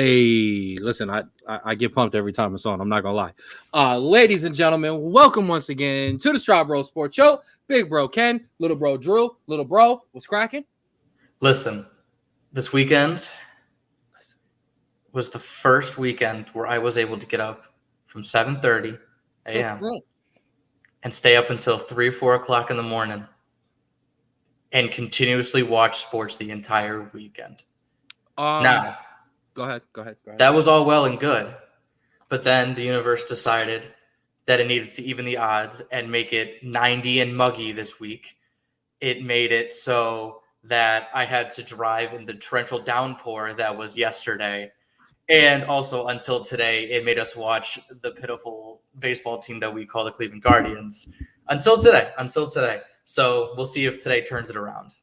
Hey, listen, I get pumped every time it's on. I'm not gonna lie. Ladies and gentlemen, welcome once again to the Straub Sports Show. Big bro Ken, little bro Drew, little bro, what's cracking? Listen, this weekend was the first weekend where I was able to get up from 7:30 a.m. and stay up until 3 or 4 o'clock in the morning and continuously watch sports the entire weekend. Now, Go ahead. that was all well and good, but then the universe decided that it needed to even the odds and make it 90 and muggy this week. It made it so that I had to drive in the torrential downpour that was yesterday. And also until today, it made us watch the pitiful baseball team that we call the Cleveland Guardians. Until today. So we'll see if today turns it around.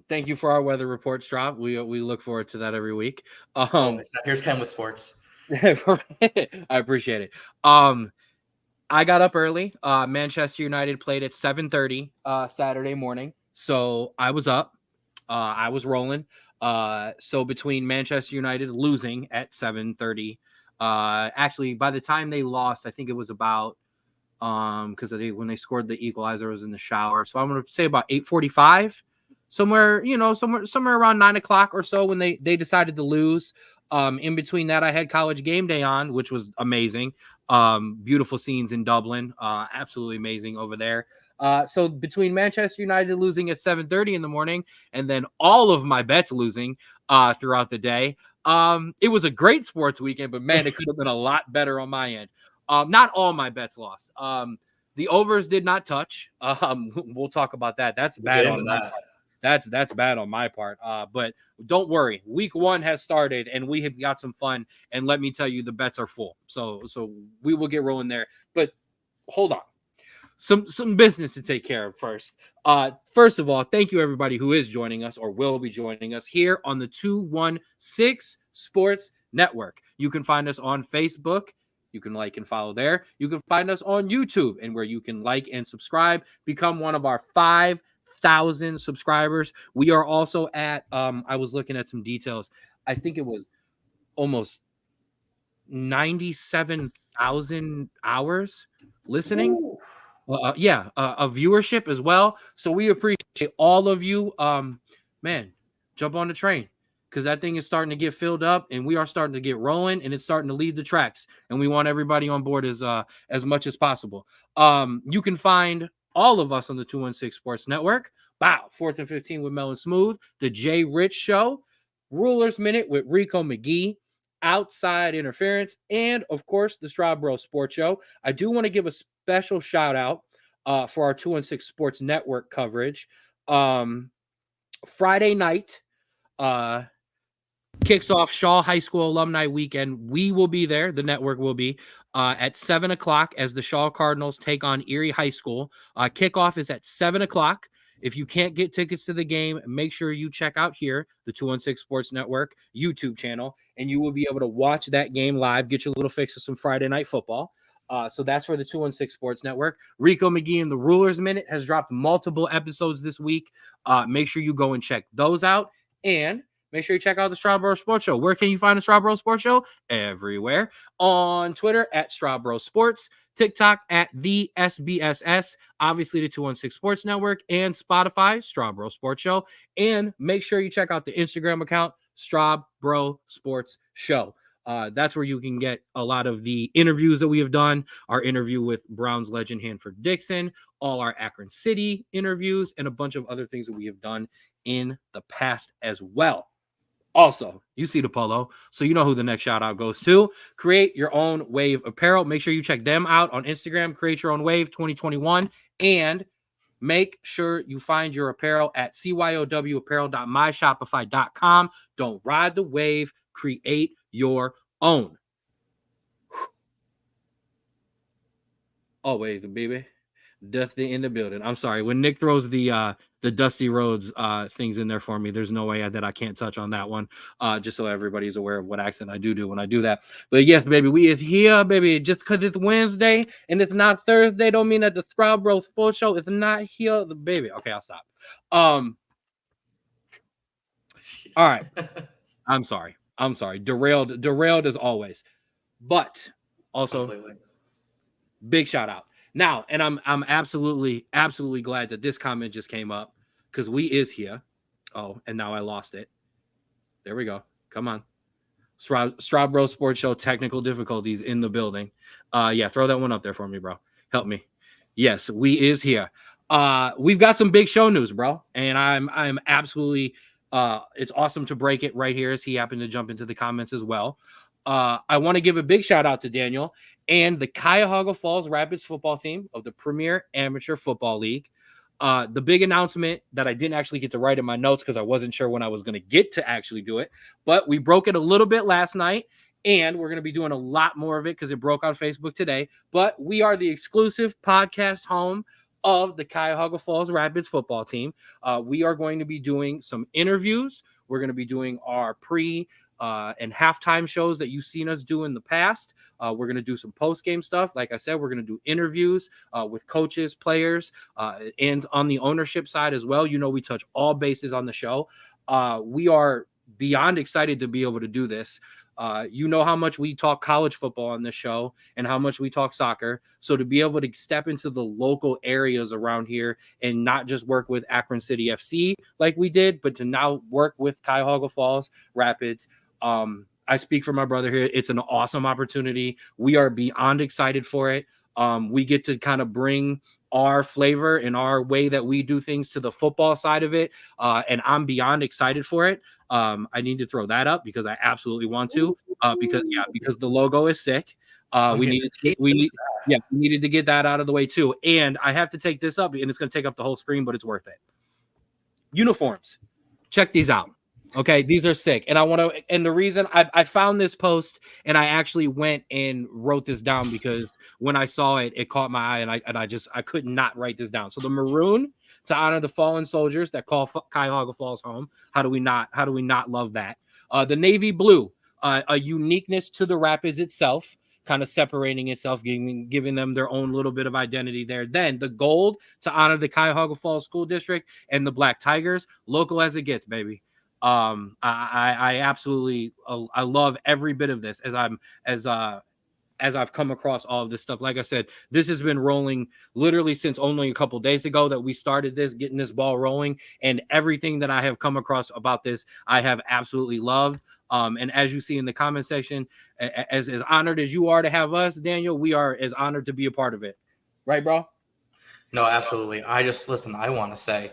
Thank you for our weather report, Straub. We look forward to that every week. Here's Ken with sports. I appreciate it. I got up early. Manchester United played at 7:30 Saturday morning. So I was up. I was rolling. So between Manchester United losing at 7:30, actually by the time they lost, I think it was about because when they scored the equalizer, I was in the shower. So I'm gonna say about 8:45, somewhere around 9 o'clock or so when they decided to lose. In between that, I had College Game Day on, which was amazing. Beautiful scenes in Dublin, absolutely amazing over there. So between Manchester United losing at 7:30 in the morning and then all of my bets losing throughout the day, it was a great sports weekend, but man, it could have been a lot better on my end. Not all my bets lost. The overs did not touch. We'll talk about that. That's bad on my part. That's bad on my part. But don't worry. Week 1 has started and we have got some fun. And let me tell you, the bets are full. So we will get rolling there. But hold on. Some business to take care of first. First of all, thank you everybody who is joining us or will be joining us here on the 216 Sports Network. You can find us on Facebook. You can like and follow there. You can find us on YouTube and where you can like and subscribe. Become one of our 5,000 subscribers. We are also at, I was looking at some details. I think it was almost 97,000 hours listening. A viewership as well. So we appreciate all of you. Man, jump on the train because that thing is starting to get filled up and we are starting to get rolling and it's starting to leave the tracks. And we want everybody on board as much as possible. You can find all of us on the 216 Sports Network. Wow, 4th and 15 with Mel and Smooth, the Jay Rich Show, Rulers Minute with Rico McGee, Outside Interference, and of course the Straub Sports Show. I do want to give a special shout out for our 216 Sports Network coverage. Friday night kicks off Shaw High School Alumni Weekend. We will be there. The network will be at 7 o'clock as the Shaw Cardinals take on Erie High School. Kickoff is at 7 o'clock. If you can't get tickets to the game, make sure you check out here, the 216 Sports Network YouTube channel, and you will be able to watch that game live, get your little fix of some Friday night football. So that's for the 216 Sports Network. Rico McGee and the Rulers Minute has dropped multiple episodes this week. Make sure you go and check those out. And make sure you check out the Straub Sports Show. Where can you find the Straub Sports Show? Everywhere. On Twitter at Straub Sports, TikTok at the SBSS, obviously the 216 Sports Network, and Spotify, Straub Sports Show. And make sure you check out the Instagram account, Straub Sports Show. That's where you can get a lot of the interviews that we have done, our interview with Browns legend Hanford Dixon, all our Akron City interviews, and a bunch of other things that we have done in the past as well. Also, you see the polo, so you know who the next shout out goes to. Create Your Own Wave Apparel. Make sure you check them out on Instagram, Create Your Own Wave 2021, and make sure you find your apparel at cyowapparel.myshopify.com. Don't ride the wave, create your own. Always, baby. Dusty in the building. I'm sorry. When Nick throws the Dusty Rhodes things in there for me, there's no way that I can't touch on that one. Just so everybody's aware of what accent I do when I do that. But yes, baby, we is here, baby. Just because it's Wednesday and it's not Thursday, don't mean that the Straub Sports Show is not here, baby. Okay, I'll stop. All right. I'm sorry. I'm sorry, derailed as always. But also, Completely. big shout out. Now, and I'm absolutely glad that this comment just came up because we is here. Oh, and now I lost it. There we go. Come on. Straub Bro Sports Show technical difficulties in the building. Yeah, throw that one up there for me, bro. Help me. Yes, we is here. We've got some big show news, bro, and I'm absolutely it's awesome to break it right here as he happened to jump into the comments as well. I want to give a big shout out to Daniel and the Cuyahoga Falls Rapids football team of the Premier Amateur Football League. The big announcement that I didn't actually get to write in my notes because I wasn't sure when I was going to get to actually do it, but we broke it a little bit last night, and we're going to be doing a lot more of it because it broke on Facebook today. But we are the exclusive podcast home of the Cuyahoga Falls Rapids football team. We are going to be doing some interviews. We're going to be doing our pre and halftime shows that you've seen us do in the past. We're going to do some post-game stuff. Like I said, we're going to do interviews with coaches, players, and on the ownership side as well. You know, we touch all bases on the show. We are beyond excited to be able to do this. You know how much we talk college football on this show and how much we talk soccer. So to be able to step into the local areas around here and not just work with Akron City FC like we did, but to now work with Cuyahoga Falls Rapids. I speak for my brother here. It's an awesome opportunity. We are beyond excited for it. We get to kind of bring our flavor and our way that we do things to the football side of it. And I'm beyond excited for it. I need to throw that up because I absolutely want to, because the logo is sick. We needed to get that out of the way too. And I have to take this up, and it's going to take up the whole screen, but it's worth it. Uniforms. Check these out. Okay, these are sick. And the reason I found this post and I actually went and wrote this down because when I saw it, it caught my eye and I could not write this down. So the maroon to honor the fallen soldiers that call Cuyahoga Falls home. How do we not love that? The navy blue, a uniqueness to the Rapids itself, kind of separating itself, giving them their own little bit of identity there. Then the gold to honor the Cuyahoga Falls School District and the Black Tigers, local as it gets, baby. I absolutely I love every bit of this as I've come across all of this stuff. Like I said, this has been rolling literally since only a couple days ago that we started this, getting this ball rolling, and everything that I have come across about this, I have absolutely loved. And as you see in the comment section, as honored as you are to have us, Daniel, we are as honored to be a part of it. Right, bro? No, absolutely. I want to say,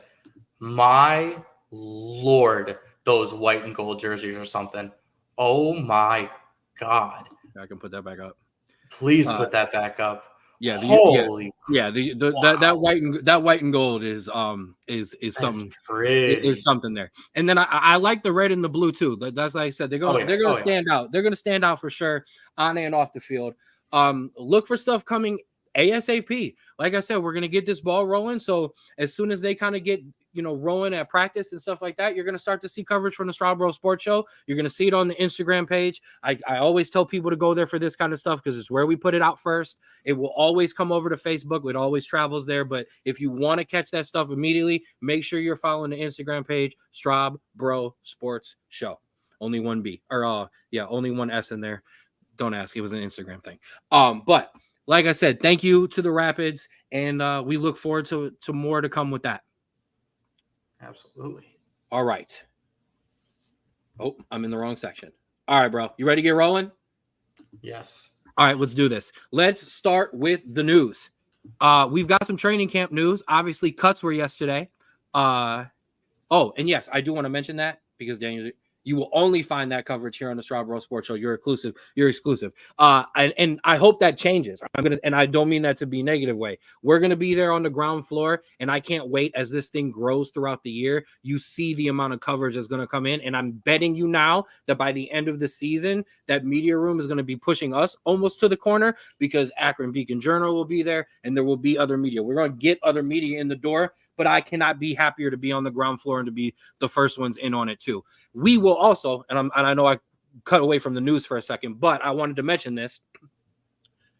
my Lord, those white and gold jerseys or something. Oh my God. I can put that back up. Please put that back up. Yeah, wow. that white and gold is something. It's something there. And then I like the red and the blue too. That's like I said, they're gonna stand out. They're gonna stand out for sure on and off the field. Look for stuff coming ASAP. Like I said, we're gonna get this ball rolling. So as soon as they kind of get rolling at practice and stuff like that, you're going to start to see coverage from the Straub Bro Sports Show. You're going to see it on the Instagram page. I always tell people to go there for this kind of stuff because it's where we put it out first. It will always come over to Facebook. It always travels there. But if you want to catch that stuff immediately, make sure you're following the Instagram page, Straub Bro Sports Show. Only one B or only one S in there. Don't ask. It was an Instagram thing. But like I said, thank you to the Rapids, and we look forward to more to come with that. Absolutely. All right. Oh, I'm in the wrong section. All right, bro. You ready to get rolling? Yes. All right, let's do this. Let's start with the news. We've got some training camp news. Obviously, cuts were yesterday. And yes, I do want to mention that because Daniel, you will only find that coverage here on the Straub Bro Sports Show. You're exclusive. And I hope that changes. And I don't mean that to be a negative way. We're going to be there on the ground floor, and I can't wait as this thing grows throughout the year. You see the amount of coverage that's going to come in, and I'm betting you now that by the end of the season, that media room is going to be pushing us almost to the corner because Akron Beacon Journal will be there, and there will be other media. We're going to get other media in the door, but I cannot be happier to be on the ground floor and to be the first ones in on it too. We will also, and I know I cut away from the news for a second, but I wanted to mention this.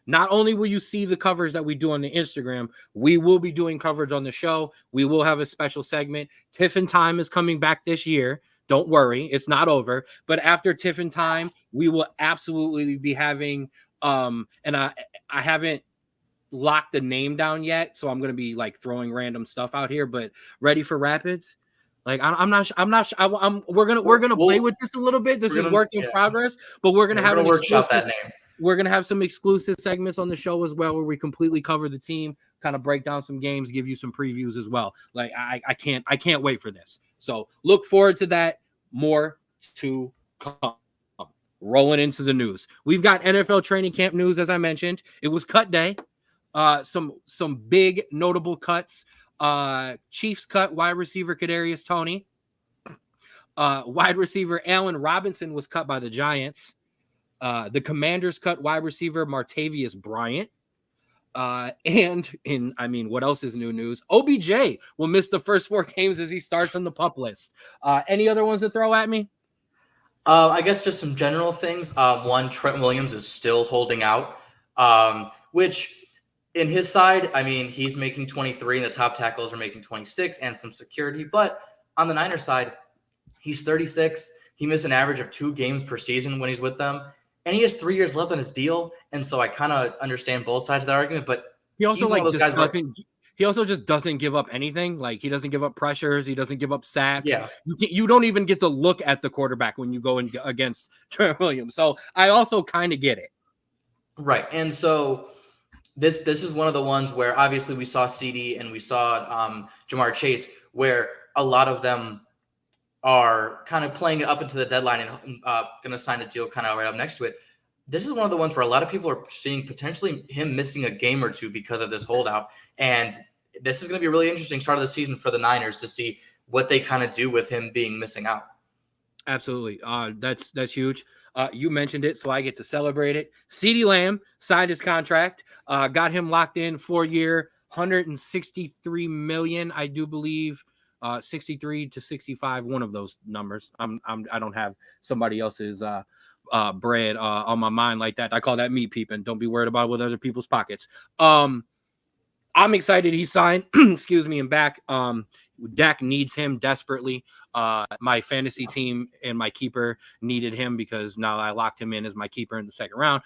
Not only will you see the coverage that we do on the Instagram, we will be doing coverage on the show. We will have a special segment. Tiff and Time is coming back this year. Don't worry, it's not over. But after Tiffin time, we will absolutely be having and I haven't locked the name down yet, so I'm gonna be like throwing random stuff out here. But ready for Rapids? Like I'm not. We're gonna play with this a little bit. This is work in progress, but we're gonna have gonna an workshop exclusive. that name. We're gonna have some exclusive segments on the show as well, where we completely cover the team, kind of break down some games, give you some previews as well. Like I can't wait for this. So look forward to that. More to come. Rolling into the news, we've got NFL training camp news. As I mentioned, it was cut day. Some big notable cuts. Chiefs cut wide receiver Kadarius Toney. Wide receiver Allen Robinson was cut by the Giants. The Commanders cut wide receiver Martavius Bryant. What else is new news? OBJ will miss the first 4 games as he starts on the PUP list. Any other ones to throw at me? I guess just some general things. One, Trent Williams is still holding out, which in his side, I mean, he's making 23 and the top tackles are making 26 and some security. But on the Niners side, he's 36. He missed an average of 2 games per season when he's with them. And he has 3 years left on his deal. And so I kind of understand both sides of that argument. But he also he also just doesn't give up anything. Like he doesn't give up pressures. He doesn't give up sacks. Yeah. You don't even get to look at the quarterback when you go in against Trent Williams. So I also kind of get it. Right. And so this is one of the ones where obviously we saw CD and we saw Jamar Chase, where a lot of them are kind of playing it up into the deadline and going to sign a deal kind of right up next to it. This is one of the ones where a lot of people are seeing potentially him missing a game or two because of this holdout. And this is going to be a really interesting start of the season for the Niners to see what they kind of do with him being missing out. Absolutely. That's huge. You mentioned it, so I get to celebrate it. CeeDee Lamb signed his contract, got him locked in 4-year, $163 million, I do believe. 63 to 65, one of those numbers. I don't have somebody else's bread on my mind like that. I call that me peeping. Don't be worried about with other people's pockets. I'm excited he signed. Excuse me, and back. Dak needs him desperately. My fantasy team and my keeper needed him because now I locked him in as my keeper in the second round.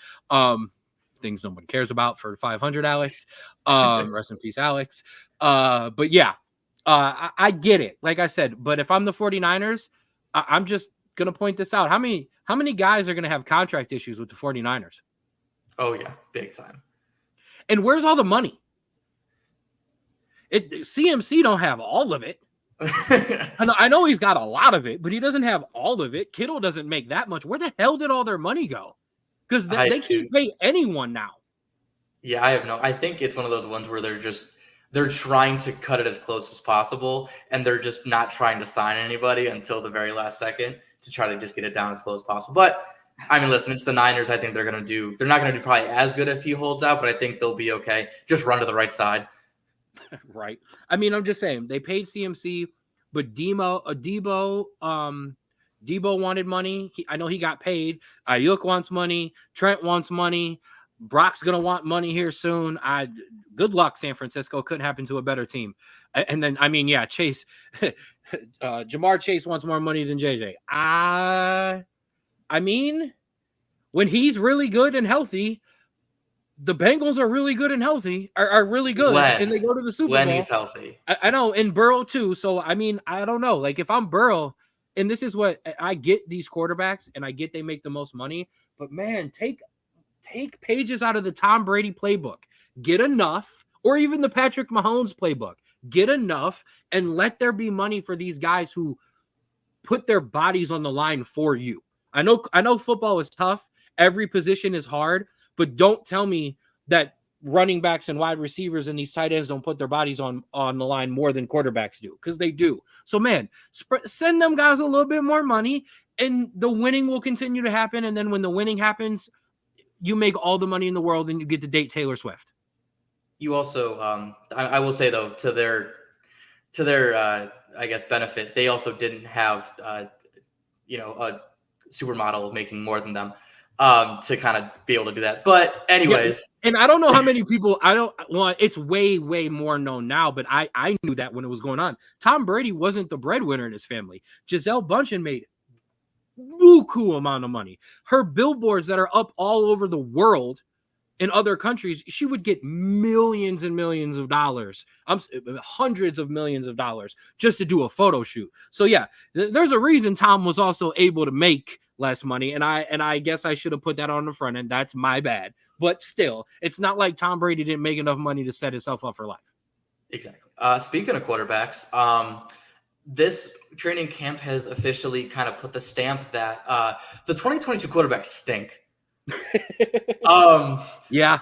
Things nobody cares about for 500, Alex. Rest in peace, Alex. But yeah, I get it. Like I said, but if I'm the 49ers, I'm just going to point this out. How many guys are going to have contract issues with the 49ers? Oh, yeah, big time. And where's all the money? CMC don't have all of it. I know he's got a lot of it, but he doesn't have all of it. Kittle doesn't make that much. Where the hell did all their money go? Because they can't pay anyone now. Yeah, I think it's one of those ones where they're trying to cut it as close as possible, and they're just not trying to sign anybody until the very last second to try to just get it down as low as possible. But I mean, listen, it's the Niners. I think they're not going to do probably as good if he holds out, but I think they'll be okay. Just run to the right side. Right. I mean, I'm just saying they paid CMC, but Debo wanted money. I know he got paid. Ayuk wants money. Trent wants money. Brock's gonna want money here soon. Good luck, San Francisco. Couldn't happen to a better team. And then, I mean, yeah, Chase, Jamar Chase wants more money than JJ. I mean, when he's really good and healthy, the Bengals are really good and healthy, are really good, and they go to the Super Bowl. He's healthy. I know, and Burrow too. So, I mean, I don't know. Like, if I'm Burrow, and this is what I get these quarterbacks, and I get they make the most money, but man, take pages out of the Tom Brady playbook. Get enough, or even the Patrick Mahomes playbook. Get enough, and let there be money for these guys who put their bodies on the line for you. I know football is tough. Every position is hard. But don't tell me that running backs and wide receivers and these tight ends don't put their bodies on the line more than quarterbacks do, because they do. So, man, send them guys a little bit more money, and the winning will continue to happen. And then when the winning happens, you make all the money in the world and you get to date Taylor Swift. You also, I will say, though, to their I guess, benefit, they also didn't have, a supermodel making more than them. to kind of be able to do that. But anyways, and I don't know how many people it's way more known now, but I knew that when it was going on. Tom Brady wasn't the breadwinner in his family. Gisele Bündchen made buku amount of money. Her billboards that are up all over the world in other countries, she would get millions and millions of dollars, hundreds of millions of dollars just to do a photo shoot. So yeah, there's a reason Tom was also able to make less money, and I guess I should have put that on the front end. That's my bad, but still, it's not like Tom Brady didn't make enough money to set himself up for life. Exactly. Speaking of quarterbacks, this training camp has officially kind of put the stamp that the 2022 quarterbacks stink. Yeah.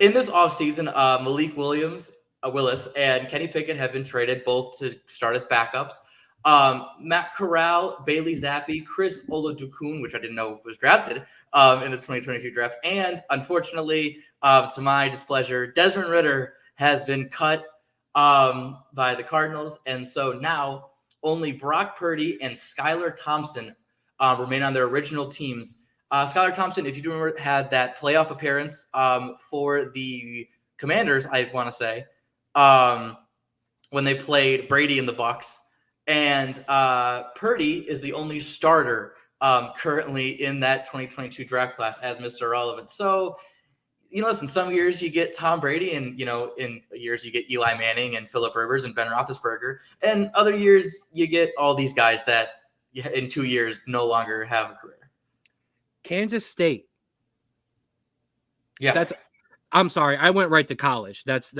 In this offseason, Malik Willis and Kenny Pickett have been traded both to start as backups. Matt Corral, Bailey Zappi, Chris Oladokun, which I didn't know was drafted in the 2022 draft. And unfortunately, to my displeasure, Desmond Ridder has been cut by the Cardinals. And so now only Brock Purdy and Skylar Thompson remain on their original teams. Skylar Thompson, if you do remember, had that playoff appearance for the Commanders, I want to say, when they played Brady in the Bucs. And Purdy is the only starter currently in that 2022 draft class as Mr. Relevant. So, listen, some years you get Tom Brady, and, in years you get Eli Manning and Phillip Rivers and Ben Roethlisberger. And other years you get all these guys that in 2 years no longer have a career. Kansas State. Yeah. I'm sorry, I went right to college. That's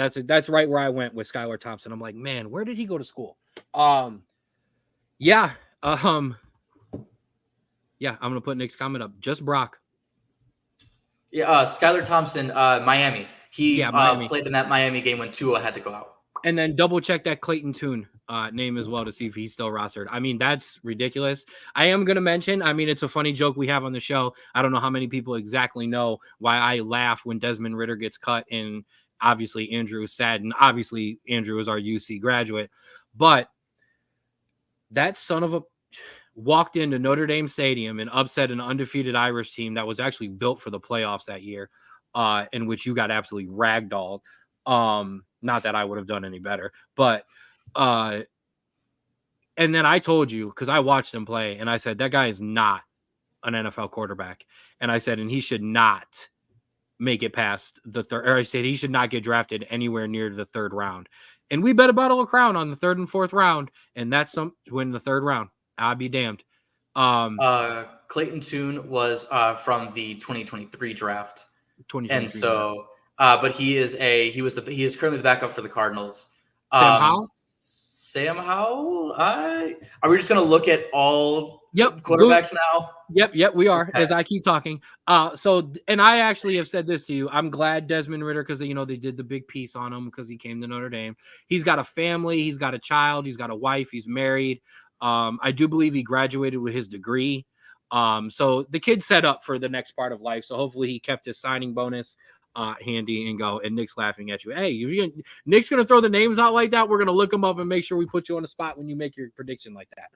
right where I went with Skylar Thompson. I'm like, man, where did he go to school? Yeah. I'm gonna put Nick's comment up. Just Brock. Yeah, Skylar Thompson, Miami. He Miami. Played in that Miami game when Tua had to go out. And then double check that Clayton Tune name as well to see if he's still rostered. I mean, that's ridiculous. I am going to mention, it's a funny joke we have on the show. I don't know how many people exactly know why I laugh when Desmond Ridder gets cut. And obviously Andrew is sad. And obviously Andrew is our UC graduate. But that son of a walked into Notre Dame Stadium and upset an undefeated Irish team that was actually built for the playoffs that year, in which you got absolutely ragdolled. Not that I would have done any better, but and then I told you, because I watched him play, and I said that guy is not an NFL quarterback, and I said, and he should not make it past the third. Or I said he should not get drafted anywhere near the third round. And we bet a bottle of Crown on the third and fourth round, and that's to win the third round. I'll be damned. Clayton Tune was from the 2023 draft, 2023 and so. But he is currently the backup for the Cardinals. Sam Howell? Are we just going to look at all quarterbacks now? Yep, we are, as I keep talking. And I actually have said this to you. I'm glad Desmond Ridder, because, they did the big piece on him because he came to Notre Dame. He's got a family. He's got a child. He's got a wife. He's married. I do believe he graduated with his degree. So the kid's set up for the next part of life. So hopefully he kept his signing bonus handy and go. And Nick's laughing at you. Hey, Nick's gonna throw the names out like that. We're gonna look them up and make sure we put you on the spot when you make your prediction like that.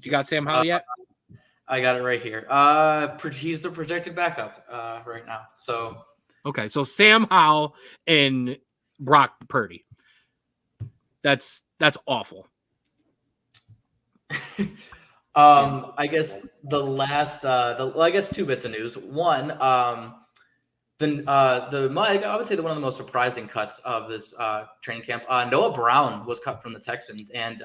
You got Sam Howell yet? I got it right here. He's the projected backup right now. So okay, so Sam Howell and Brock Purdy. That's awful. I guess the last I guess two bits of news. One, I would say one of the most surprising cuts of this training camp. Noah Brown was cut from the Texans, and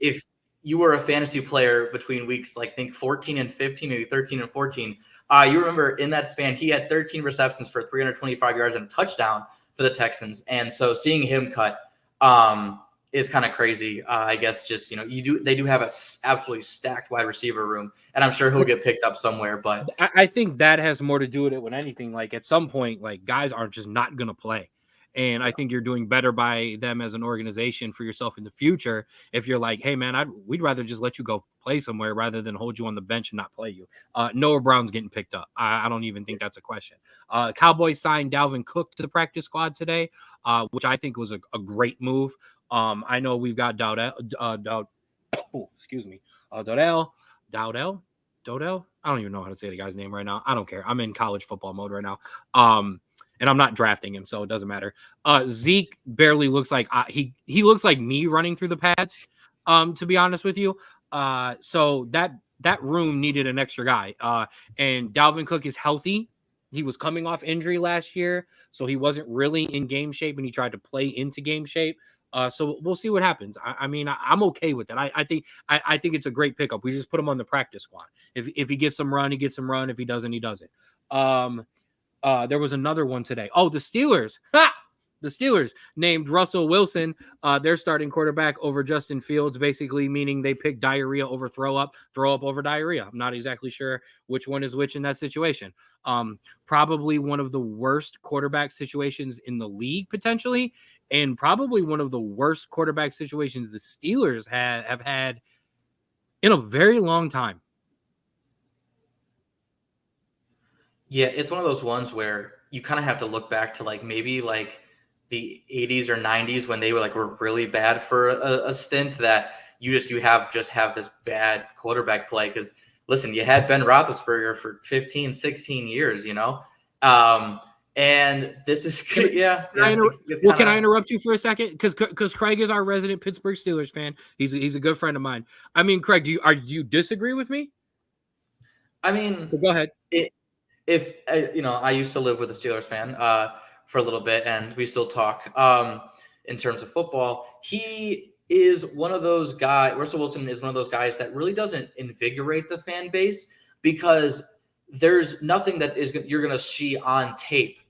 if you were a fantasy player between weeks, like think 14 and 15, maybe 13 and 14, you remember in that span he had 13 receptions for 325 yards and a touchdown for the Texans, and so seeing him cut is kind of crazy. I guess just they do have a absolutely stacked wide receiver room, and I'm sure he'll get picked up somewhere. But I think that has more to do with it than anything. Like at some point, like guys are just not going to play, and I think you're doing better by them as an organization for yourself in the future. If you're like, hey man, we'd rather just let you go play somewhere rather than hold you on the bench and not play you. Noah Brown's getting picked up. I don't even think that's a question. Cowboys signed Dalvin Cook to the practice squad today, which I think was a great move. I know we've got Dowdell. I don't even know how to say the guy's name right now. I don't care. I'm in college football mode right now. And I'm not drafting him, so it doesn't matter. Zeke barely looks like he looks like me running through the pads. To be honest with you, so that room needed an extra guy. And Dalvin Cook is healthy. He was coming off injury last year, so he wasn't really in game shape, and he tried to play into game shape. So we'll see what happens. I mean, I'm okay with it. I think it's a great pickup. We just put him on the practice squad. If he gets some run, he gets some run. If he doesn't, he doesn't. There was another one today. Oh, the Steelers. Ha! The Steelers named Russell Wilson their starting quarterback over Justin Fields, basically meaning they picked diarrhea over throw up over diarrhea. I'm not exactly sure which one is which in that situation. Probably one of the worst quarterback situations in the league, potentially, and probably one of the worst quarterback situations the Steelers have had in a very long time. Yeah, it's one of those ones where you kind of have to look back to like maybe like the 80s or 90s when they were really bad for a stint, that you have this bad quarterback play. Because listen, you had Ben Roethlisberger for 15, 16 years, and this is good. Can I interrupt you for a second? Because Craig is our resident Pittsburgh Steelers fan. He's a good friend of mine. I mean, Craig, do you disagree with me? I mean, so go ahead. If I used to live with a Steelers fan for a little bit, and we still talk in terms of football. He is one of those guys. Russell Wilson is one of those guys that really doesn't invigorate the fan base, because there's nothing that you're going to see on tape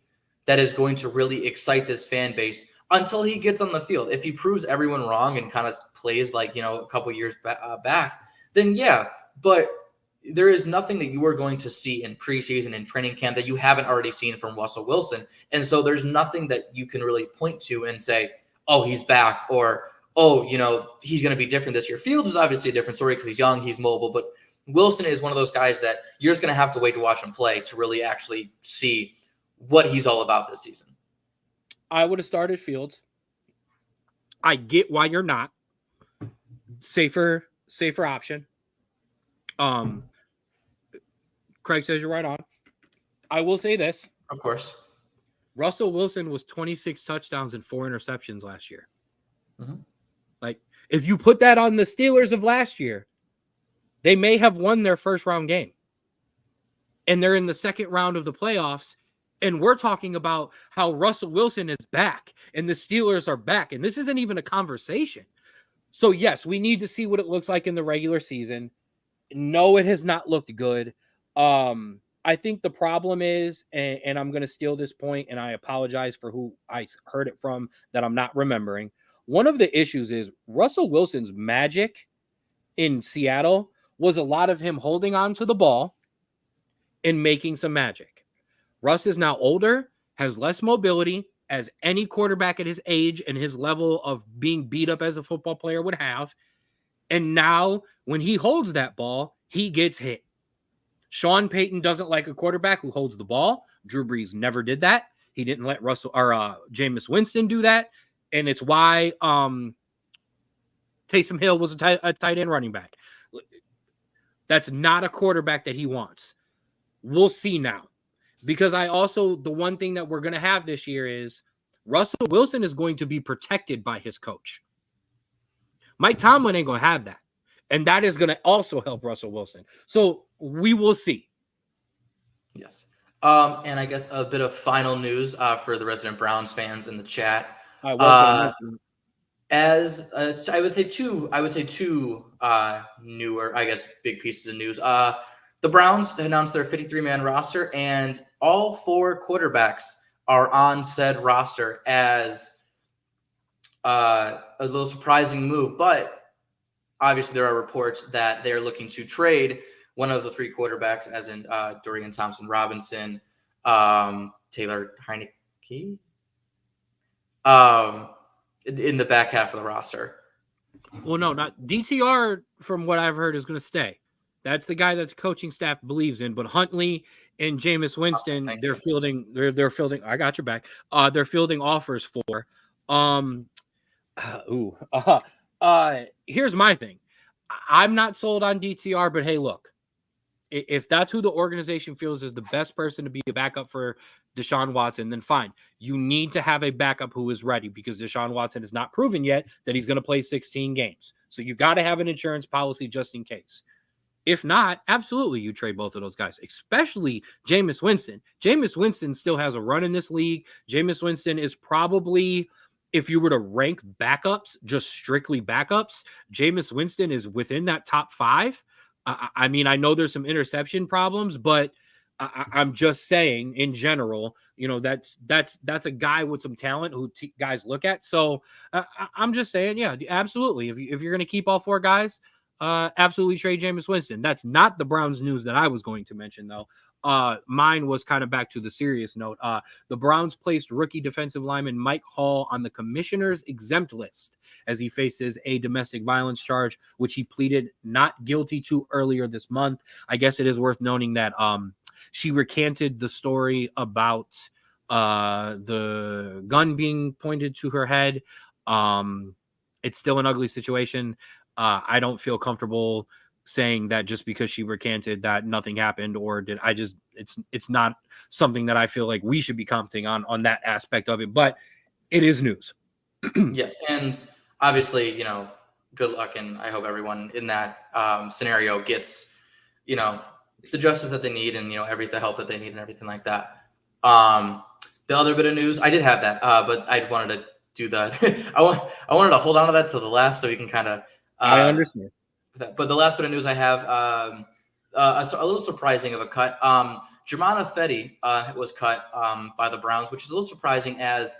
that is going to really excite this fan base until he gets on the field. If he proves everyone wrong and kind of plays like a couple years back, then yeah. But there is nothing that you are going to see in preseason and training camp that you haven't already seen from Russell Wilson. And so there's nothing that you can really point to and say, oh, he's back, or, oh, he's going to be different this year. Fields is obviously a different story because he's young, he's mobile, but Wilson is one of those guys that you're just going to have to wait to watch him play to really actually see what he's all about this season. I would have started Fields. I get why you're not. Safer option. Craig says you're right on. I will say this. Of course. Russell Wilson was 26 touchdowns and 4 interceptions last year. Mm-hmm. Like, if you put that on the Steelers of last year, they may have won their first round game. And they're in the second round of the playoffs. And we're talking about how Russell Wilson is back and the Steelers are back. And this isn't even a conversation. So, yes, we need to see what it looks like in the regular season. No, it has not looked good. I think the problem is, and I'm going to steal this point, and I apologize for who I heard it from that I'm not remembering. One of the issues is Russell Wilson's magic in Seattle was a lot of him holding on to the ball and making some magic. Russ is now older, has less mobility, as any quarterback at his age and his level of being beat up as a football player would have. And now when he holds that ball, he gets hit. Sean Payton doesn't like a quarterback who holds the ball. Drew Brees never did that. He didn't let Jameis Winston do that. And it's why Taysom Hill was a tight end running back. That's not a quarterback that he wants. We'll see now. Because the one thing that we're going to have this year is Russell Wilson is going to be protected by his coach. Mike Tomlin ain't going to have that. And that is going to also help Russell Wilson. So we will see. Yes. And I guess a bit of final news for the resident Browns fans in the chat. As I would say two newer, I guess, big pieces of news. The Browns announced their 53-man roster, and all 4 quarterbacks are on said roster as a little surprising move. But obviously, there are reports that they're looking to trade one of the 3 quarterbacks, as in Dorian Thompson-Robinson, Taylor Heineke, in the back half of the roster. Well, no, not DTR. From what I've heard, is going to stay. That's the guy that the coaching staff believes in. But Huntley and Jameis Winston, they're fielding. They're fielding. I got your back. They're fielding offers for. Here's my thing. I'm not sold on DTR, but hey, look, If that's who the organization feels is the best person to be a backup for Deshaun Watson, then fine. You need to have a backup who is ready because Deshaun Watson has not proven yet that he's going to play 16 games. So you got to have an insurance policy just in case. If not, absolutely, you trade both of those guys, especially Jameis Winston. Jameis Winston still has a run in this league. Jameis Winston is probably, if you were to rank backups, just strictly backups, Jameis Winston is within that top 5. I mean, I know there's some interception problems, but I'm just saying in general, that's a guy with some talent who guys look at. So I'm just saying, yeah, absolutely. If you're going to keep all 4 guys, absolutely trade Jameis Winston. That's not the Browns news that I was going to mention, though. Mine was kind of back to the serious note. The Browns placed rookie defensive lineman Mike Hall on the commissioner's exempt list as he faces a domestic violence charge, which he pleaded not guilty to earlier this month. I guess it is worth noting that she recanted the story about the gun being pointed to her head. It's still an ugly situation. I don't feel comfortable saying that just because she recanted that nothing happened, or it's not something that I feel like we should be commenting on that aspect of it, but it is news. Yes. And obviously, good luck. And I hope everyone in that scenario gets, the justice that they need and, the help that they need and everything like that. The other bit of news, I did have that, but I wanted to do that. I wanted to hold on to that to the last so we can kind of, I understand. But the last bit of news I have, a little surprising of a cut. Germana Fetty was cut by the Browns, which is a little surprising as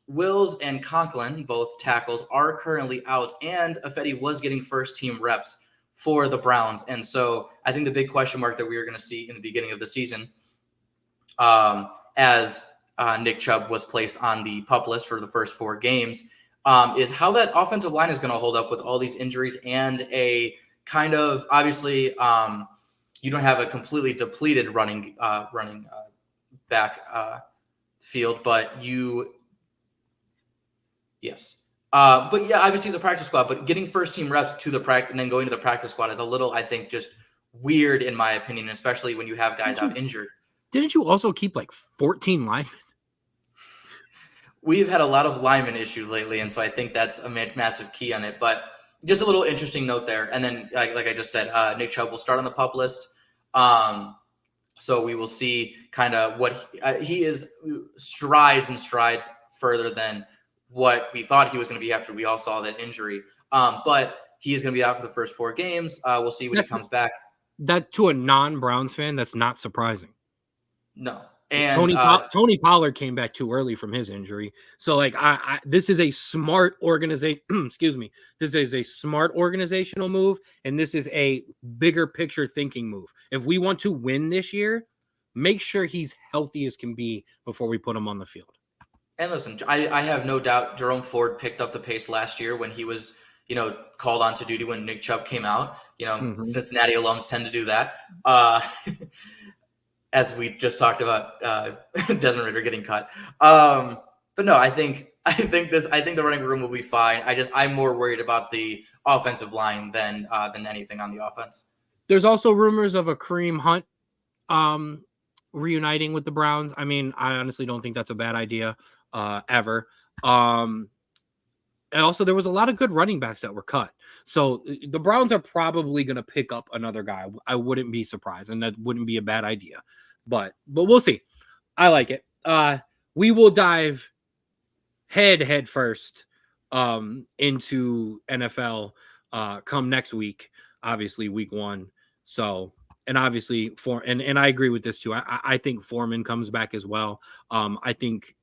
Wills and Conklin, both tackles, are currently out, and Fetty was getting first-team reps for the Browns. And so I think the big question mark that we were going to see in the beginning of the season as Nick Chubb was placed on the PUP list for the first 4 games is how that offensive line is going to hold up with all these injuries and a kind of, obviously, you don't have a completely depleted running back field, but yes. But yeah, obviously the practice squad, but getting first team reps to the practice and then going to the practice squad is a little, I think, just weird in my opinion, especially when you have guys out injured. Didn't you also keep like 14 linemen? We've had a lot of lineman issues lately, and so I think that's a massive key on it. But just a little interesting note there. And then, like I just said, Nick Chubb will start on the PUP list. So we will see kind of what he is strides further than what we thought he was going to be after we all saw that injury. But he is going to be out for the first 4 games. We'll see when he comes back. That to a non-Browns fan, that's not surprising. No. And Tony Pollard came back too early from his injury. So like this is a smart organization. Excuse me. This is a smart organizational move. And this is a bigger picture thinking move. If we want to win this year, make sure he's healthy as can be before we put him on the field. And listen, I have no doubt Jerome Ford picked up the pace last year when he was, called on to duty when Nick Chubb came out. Cincinnati alums tend to do that. As we just talked about, Desmond Ridder getting cut. But no, I think the running room will be fine. I'm more worried about the offensive line than anything on the offense. There's also rumors of a Kareem Hunt reuniting with the Browns. I mean, I honestly don't think that's a bad idea ever. And also, there was a lot of good running backs that were cut. So the Browns are probably going to pick up another guy. I wouldn't be surprised, and that wouldn't be a bad idea. But we'll see. I like it. We will dive head first into NFL come next week, obviously week 1. So, and obviously and I agree with this too. I think Foreman comes back as well. I think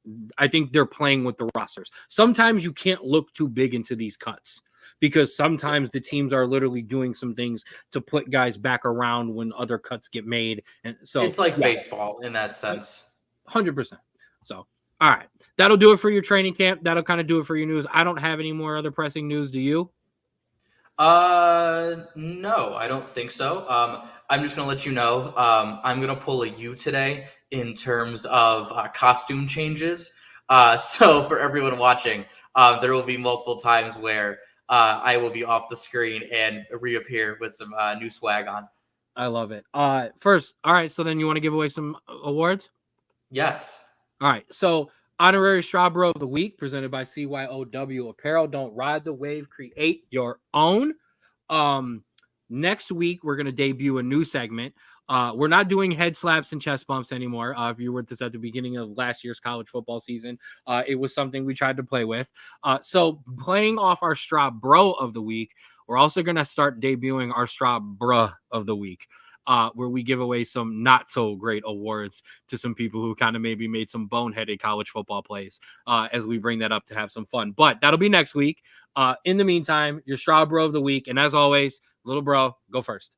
they're playing with the rosters. Sometimes you can't look too big into these cuts because sometimes the teams are literally doing some things to put guys back around when other cuts get made. And so it's like baseball in that sense. 100%. So, all right. That'll do it for your training camp. That'll kind of do it for your news. I don't have any more other pressing news. Do you? No, I don't think so. I'm just going to let you know, I'm going to pull a U today in terms of costume changes. So for everyone watching, there will be multiple times where I will be off the screen and reappear with some new swag on. I love it. First, all right. So then you want to give away some awards? Yes. All right. So honorary Straub Bro of the week presented by CYOW Apparel. Don't ride the wave. Create your own. Um, Next week we're gonna debut a new segment. We're not doing head slaps and chest bumps anymore. If you were with us at the beginning of last year's college football season, it was something we tried to play with. So playing off our Straub Bro of the week, we're also gonna start debuting our Straub Bruh of the week. Where we give away some not so great awards to some people who kind of maybe made some boneheaded college football plays as we bring that up to have some fun. But that'll be next week. In the meantime, your Straub Bro of the week. And as always, little bro, go first.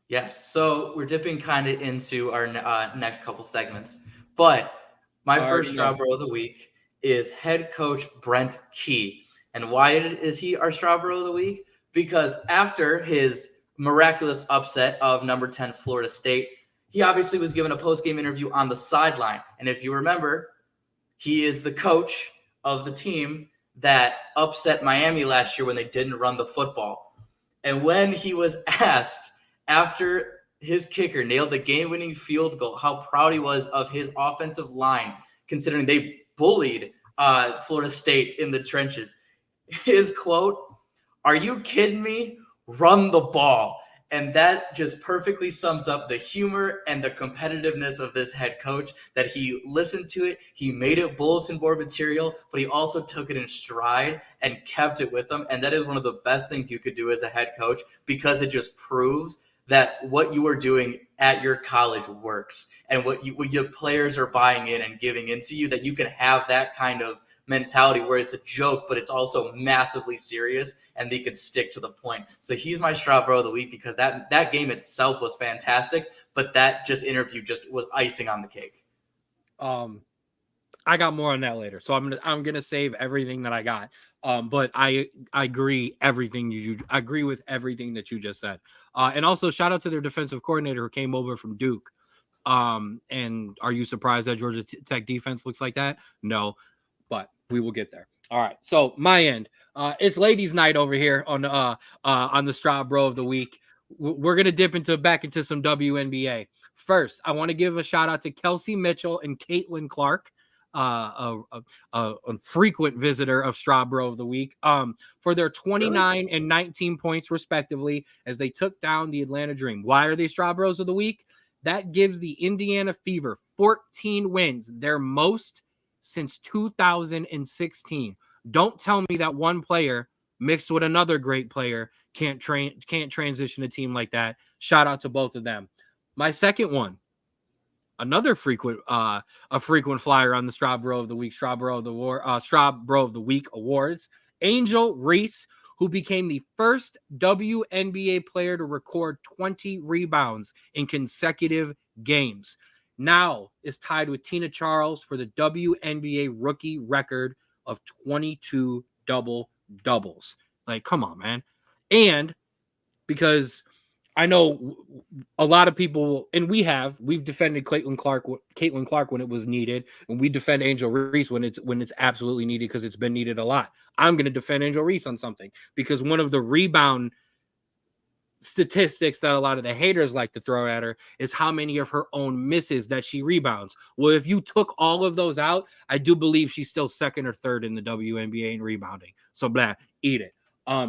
Yes. So we're dipping kind of into our next couple segments. But my first Straw Bro of the week is head coach Brent Key. And why is he our Straw Bro of the week? Because after his miraculous upset of number 10 Florida State, he obviously was given a post-game interview on the sideline. And if you remember, he is the coach of the team that upset Miami last year when they didn't run the football. And when he was asked after his kicker nailed the game-winning field goal, how proud he was of his offensive line, considering they bullied Florida State in the trenches. His quote, "Are you kidding me? Run the ball." And that just perfectly sums up the humor and the competitiveness of this head coach, that he listened to it, he made it bulletin board material, but he also took it in stride and kept it with them. And that is one of the best things you could do as a head coach, because it just proves that what you are doing at your college works, and what your players are buying in and giving into you, that you can have that kind of mentality where it's a joke, but it's also massively serious, and they can stick to the point. So he's my Straub Bro of the week, because that game itself was fantastic, but that just interview just was icing on the cake. I got more on that later, so I'm gonna save everything that I got. But I agree I agree with everything that you just said. And also shout out to their defensive coordinator who came over from Duke. And are you surprised that Georgia Tech defense looks like that? No, but we will get there. All right. So my end, it's ladies' night over here on the Straub Bro of the week. We're gonna dip back into some WNBA. First, I want to give a shout out to Kelsey Mitchell and Caitlin Clark, a frequent visitor of Straub Bro of the week, for their 29 and 19 points respectively as they took down the Atlanta Dream. Why are they Straub Bros of the week? That gives the Indiana Fever 14 wins, their most since 2016. Don't tell me that one player mixed with another great player can't transition a team like that. Shout out to both of them. My second one, another frequent flyer on the Straub Bro of the Week, Straub Bro of the Week awards, Angel Reese, who became the first WNBA player to record 20 rebounds in consecutive games. Now is tied with Tina Charles for the WNBA rookie record of 22 double-doubles. Like, come on, man. And because I know a lot of people, and we've defended Caitlin Clark when it was needed, and we defend Angel Reese when it's absolutely needed, because it's been needed a lot. I'm going to defend Angel Reese on something, because one of the rebound statistics that a lot of the haters like to throw at her is how many of her own misses that she rebounds. Well, if you took all of those out, I do believe she's still second or third in the WNBA in rebounding. So eat it.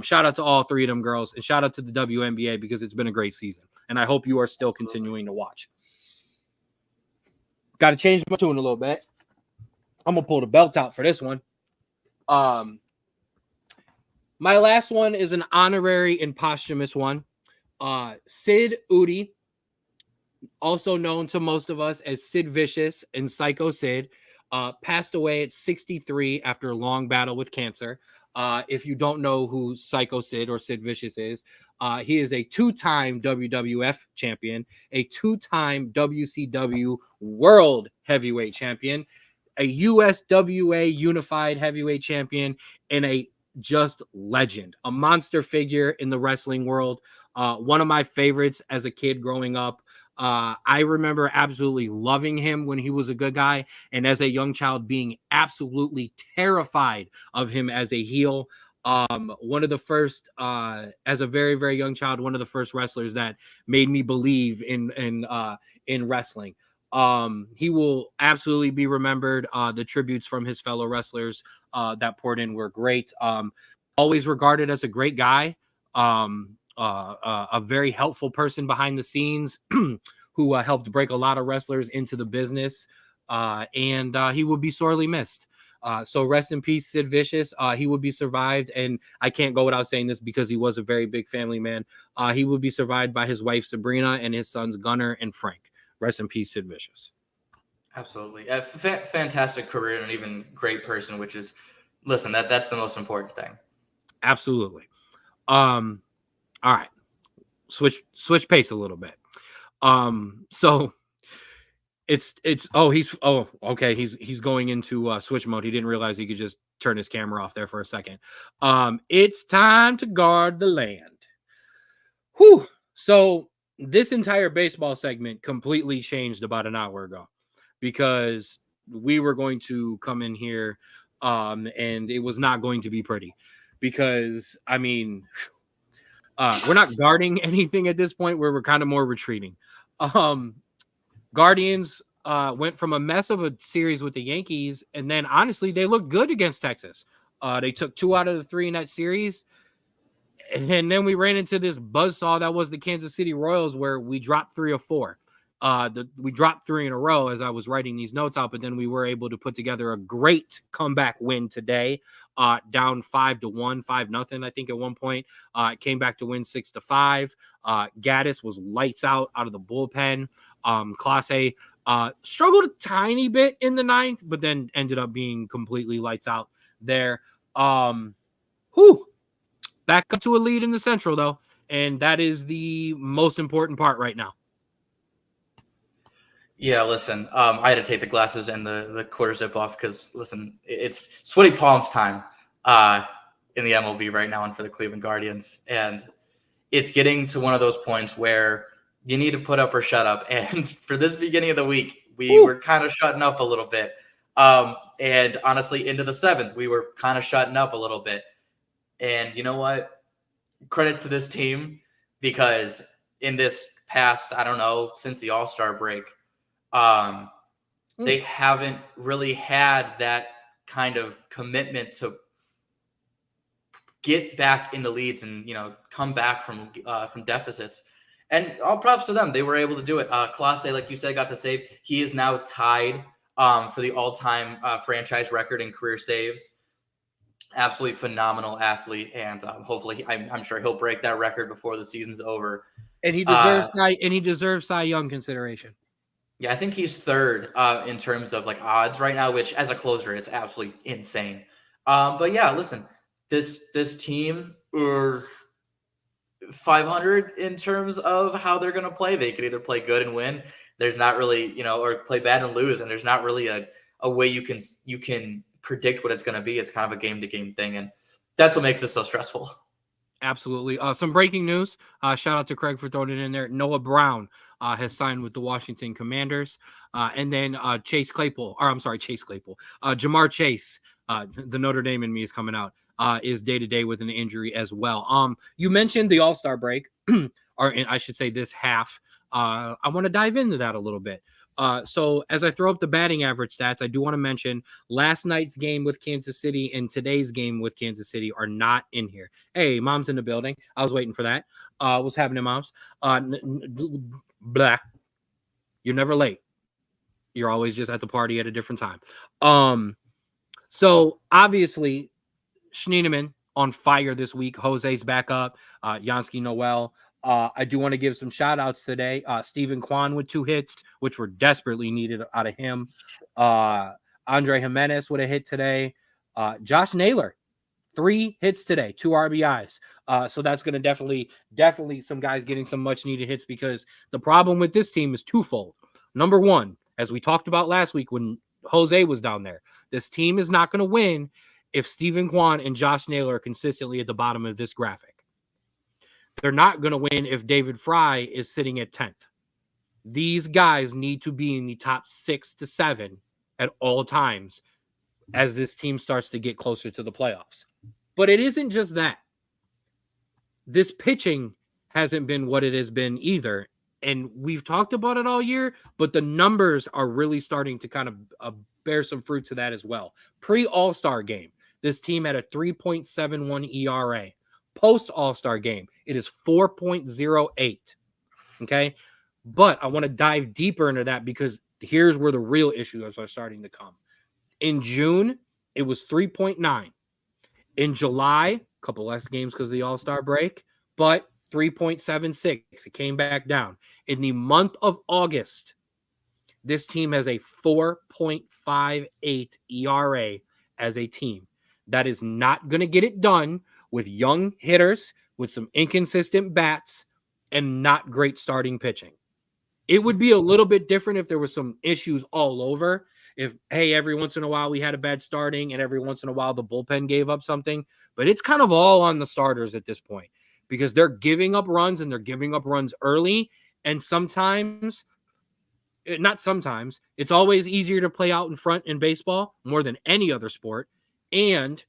Shout out to all three of them girls, and shout out to the WNBA, because it's been a great season, and I hope you are still continuing to watch. Got to change my tune a little bit. I'm gonna pull the belt out for this one. My last one is an honorary and posthumous one. Sid Udi, also known to most of us as Sid Vicious and Psycho Sid, passed away at 63 after a long battle with cancer. If you don't know who Psycho Sid or Sid Vicious is, he is a two-time WWF champion, a two-time WCW World Heavyweight Champion, a USWA Unified Heavyweight Champion, and a just legend, a monster figure in the wrestling world. One of my favorites as a kid growing up. I remember absolutely loving him when he was a good guy, and as a young child being absolutely terrified of him as a heel. One of the first, as a very, very young child, one of the first wrestlers that made me believe in wrestling. He will absolutely be remembered. The tributes from his fellow wrestlers that poured in were great. Always regarded as a great guy. A very helpful person behind the scenes who helped break a lot of wrestlers into the business. And he will be sorely missed. So rest in peace, Sid Vicious. He will be survived, and I can't go without saying this because he was a very big family man. He will be survived by his wife Sabrina and his sons Gunnar and Frank. Rest in peace, Sid Vicious. Absolutely, fantastic career and an even great person. Which is, listen, that's the most important thing. Absolutely. All right, switch pace a little bit. So it's okay. He's going into switch mode. He didn't realize he could just turn his camera off there for a second. It's time to guard the land. Whew. So this entire baseball segment completely changed about an hour ago because we were going to come in here and it was not going to be pretty because I mean we're not guarding anything at this point where we're kind of more retreating. Guardians went from a mess of a series with the Yankees, and then honestly, they looked good against Texas. They took 2 out of the 3 in that series, and then we ran into this buzzsaw that was the Kansas City Royals, where we dropped 3 or 4. We dropped 3 in a row as I was writing these notes out, but then we were able to put together a great comeback win today, down 5-1, 5-0, I think at one point. It came back to win 6-5. Gaddis was lights out of the bullpen. Clase struggled a tiny bit in the 9th, but then ended up being completely lights out there. Back up to a lead in the Central, though, and that is the most important part right now. Yeah, listen, I had to take the glasses and the quarter zip off because, listen, it's sweaty palms time in the MLB right now and for the Cleveland Guardians. And it's getting to one of those points where you need to put up or shut up. And for this beginning of the week, we were kind of shutting up a little bit. And honestly, into the 7th, we were kind of shutting up a little bit. And you know what? Credit to this team because in this past, I don't know, since the All-Star break, they haven't really had that kind of commitment to get back in the leads and, come back from deficits. And all props to them. They were able to do it. Clase, like you said, got the save. He is now tied for the all-time franchise record in career saves. Absolutely phenomenal athlete, and hopefully, I'm sure he'll break that record before the season's over. And he deserves Cy Young consideration. Yeah, I think he's 3rd in terms of like odds right now, which as a closer is absolutely insane. But yeah, listen, this team is 500 in terms of how they're going to play. They could either play good and win. There's not really, or play bad and lose, and there's not really a way you can predict what it's going to be. It's kind of a game-to-game thing, and that's what makes this so stressful. Absolutely. Some breaking news. Shout out to Craig for throwing it in there. Noah Brown has signed with the Washington Commanders. And then Chase Claypool. Jamar Chase, the Notre Dame in me is coming out, is day-to-day with an injury as well. You mentioned the All-Star break, or I should say this half. I want to dive into that a little bit. So as I throw up the batting average stats, I do want to mention last night's game with Kansas City and today's game with Kansas City are not in here. Hey, Mom's in the building. I was waiting for that. What's happening, Moms? Blah. You're never late. You're always just at the party at a different time. So obviously, Schneeneman on fire this week. Jose's back up. Yansky Noel. I do want to give some shout outs today. Stephen Kwan with 2 hits, which were desperately needed out of him. Andre Jimenez with a hit today. Josh Naylor, 3 hits today, 2 RBIs. So that's going to definitely some guys getting some much needed hits because the problem with this team is twofold. Number one, as we talked about last week when Jose was down there, this team is not going to win if Stephen Kwan and Josh Naylor are consistently at the bottom of this graphic. They're not going to win if David Fry is sitting at 10th. These guys need to be in the top 6 to 7 at all times as this team starts to get closer to the playoffs. But it isn't just that. This pitching hasn't been what it has been either. And we've talked about it all year, but the numbers are really starting to kind of bear some fruit to that as well. Pre-All-Star game, this team had a 3.71 ERA. Post-All-Star game, it is 4.08. Okay? But I want to dive deeper into that because here's where the real issues are starting to come. In June, it was 3.9. In July, a couple less games because of the All-Star break, but 3.76. It came back down. In the month of August, this team has a 4.58 ERA as a team. That is not going to get it done with young hitters, with some inconsistent bats, and not great starting pitching. It would be a little bit different if there were some issues all over. If, hey, every once in a while we had a bad starting and every once in a while the bullpen gave up something. But it's kind of all on the starters at this point because they're giving up runs and they're giving up runs early. And sometimes, not sometimes, it's always easier to play out in front in baseball more than any other sport. And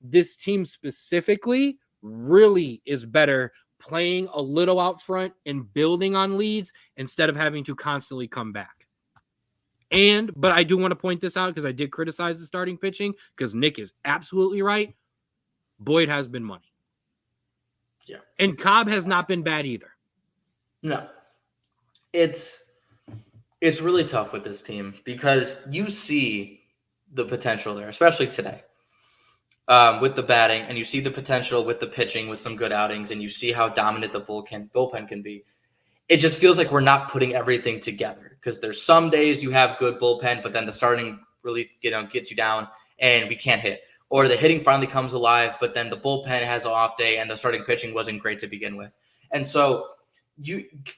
this team specifically really is better playing a little out front and building on leads instead of having to constantly come back. But I do want to point this out because I did criticize the starting pitching because Nick is absolutely right. Boyd has been money. Yeah. And Cobb has not been bad either. No. It's really tough with this team because you see the potential there, especially today. With the batting, and you see the potential with the pitching with some good outings, and you see how dominant the bullpen can be. It just feels like we're not putting everything together because there's some days you have good bullpen, but then the starting really gets you down and we can't hit. Or the hitting finally comes alive, but then the bullpen has an off day and the starting pitching wasn't great to begin with. And so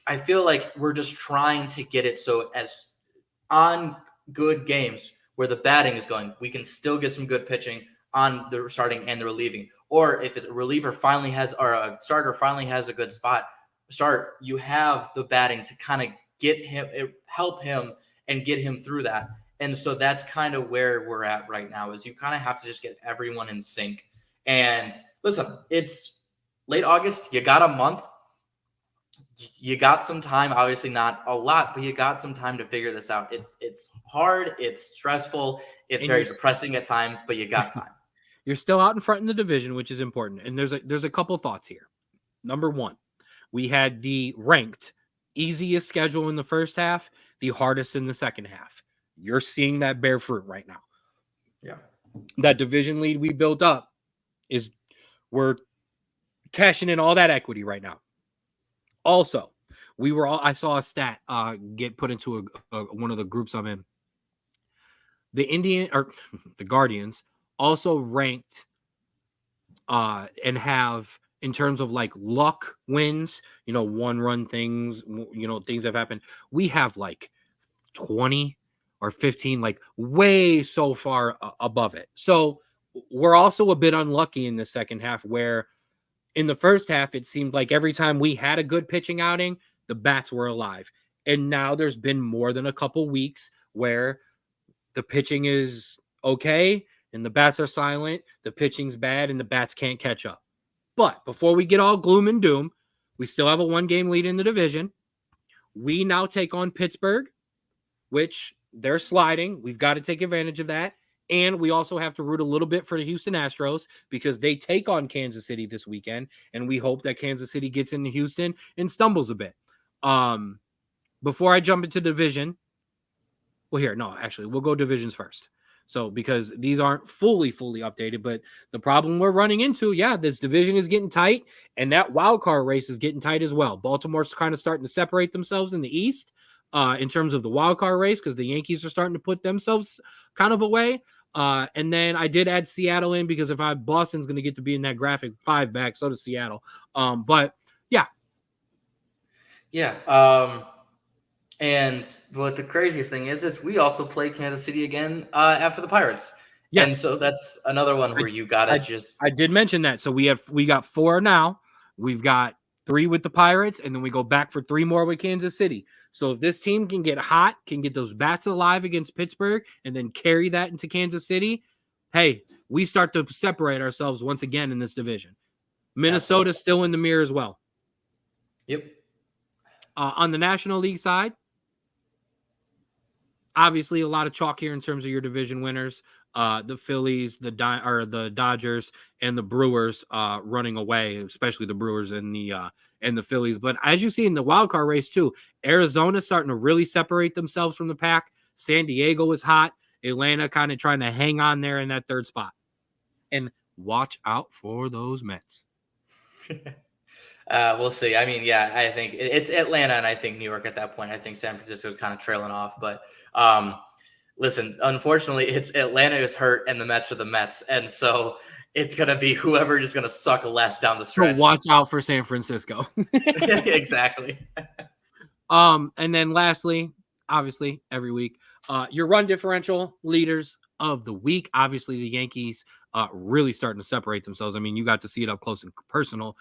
I feel like we're just trying to get it so as on good games where the batting is going, we can still get some good pitching on the starting and the relieving. Or if a reliever finally has, or a starter finally has a good start, you have the batting to kind of help him and get him through that. And so that's kind of where we're at right now is you kind of have to just get everyone in sync. And listen, it's late August. You got a month. You got some time, obviously not a lot, but you got some time to figure this out. It's hard. It's stressful. It's very depressing at times, but you got time. You're still out in front in the division, which is important. And there's a couple thoughts here. Number one, we had the ranked easiest schedule in the first half, the hardest in the second half. You're seeing that bear fruit right now. Yeah. That division lead we built up we're cashing in all that equity right now. Also, I saw a stat get put into one of the groups I'm in. The Guardians also ranked and have, in terms of like luck wins, 1-run things, things have happened. We have like 20 or 15, like way so far above it. So we're also a bit unlucky in the second half where in the first half, it seemed like every time we had a good pitching outing, the bats were alive. And now there's been more than a couple weeks where the pitching is okay and the bats are silent, the pitching's bad, and the bats can't catch up. But before we get all gloom and doom, we still have a 1-game lead in the division. We now take on Pittsburgh, which they're sliding. We've got to take advantage of that. And we also have to root a little bit for the Houston Astros because they take on Kansas City this weekend. And we hope that Kansas City gets into Houston and stumbles a bit. Before I jump into division, we'll go divisions first. So because these aren't fully updated, but the problem we're running into, this division is getting tight and that wild card race is getting tight as well. Baltimore's kind of starting to separate themselves in the East in terms of the wild card race because the Yankees are starting to put themselves kind of away. And then I did add Seattle in because Boston's going to get to be in that graphic 5 back, so does Seattle. But yeah. Yeah. And what the craziest thing is we also play Kansas City again after the Pirates. Yes. And so that's another one where you got to I did mention that. So we got 4 now. We've got 3 with the Pirates, and then we go back for 3 more with Kansas City. So if this team can get hot, can get those bats alive against Pittsburgh, and then carry that into Kansas City, hey, we start to separate ourselves once again in this division. Minnesota's still in the mirror as well. Yep. On the National League side, obviously a lot of chalk here in terms of your division winners. The Phillies, the Dodgers, and the Brewers running away, especially the Brewers and the Phillies. But as you see in the wild card race too, Arizona's starting to really separate themselves from the pack. San Diego is hot. Atlanta kind of trying to hang on there in that third spot. And watch out for those Mets. We'll see. I mean, yeah, I think it's Atlanta and I think New York at that point. I think San Francisco's kind of trailing off. But listen, unfortunately, it's Atlanta is hurt and the Mets are the Mets. And so it's going to be whoever is going to suck less down the stretch. So watch out for San Francisco. Exactly. And then lastly, obviously, every week, your run differential leaders of the week. Obviously, the Yankees really starting to separate themselves. I mean, you got to see it up close and personal,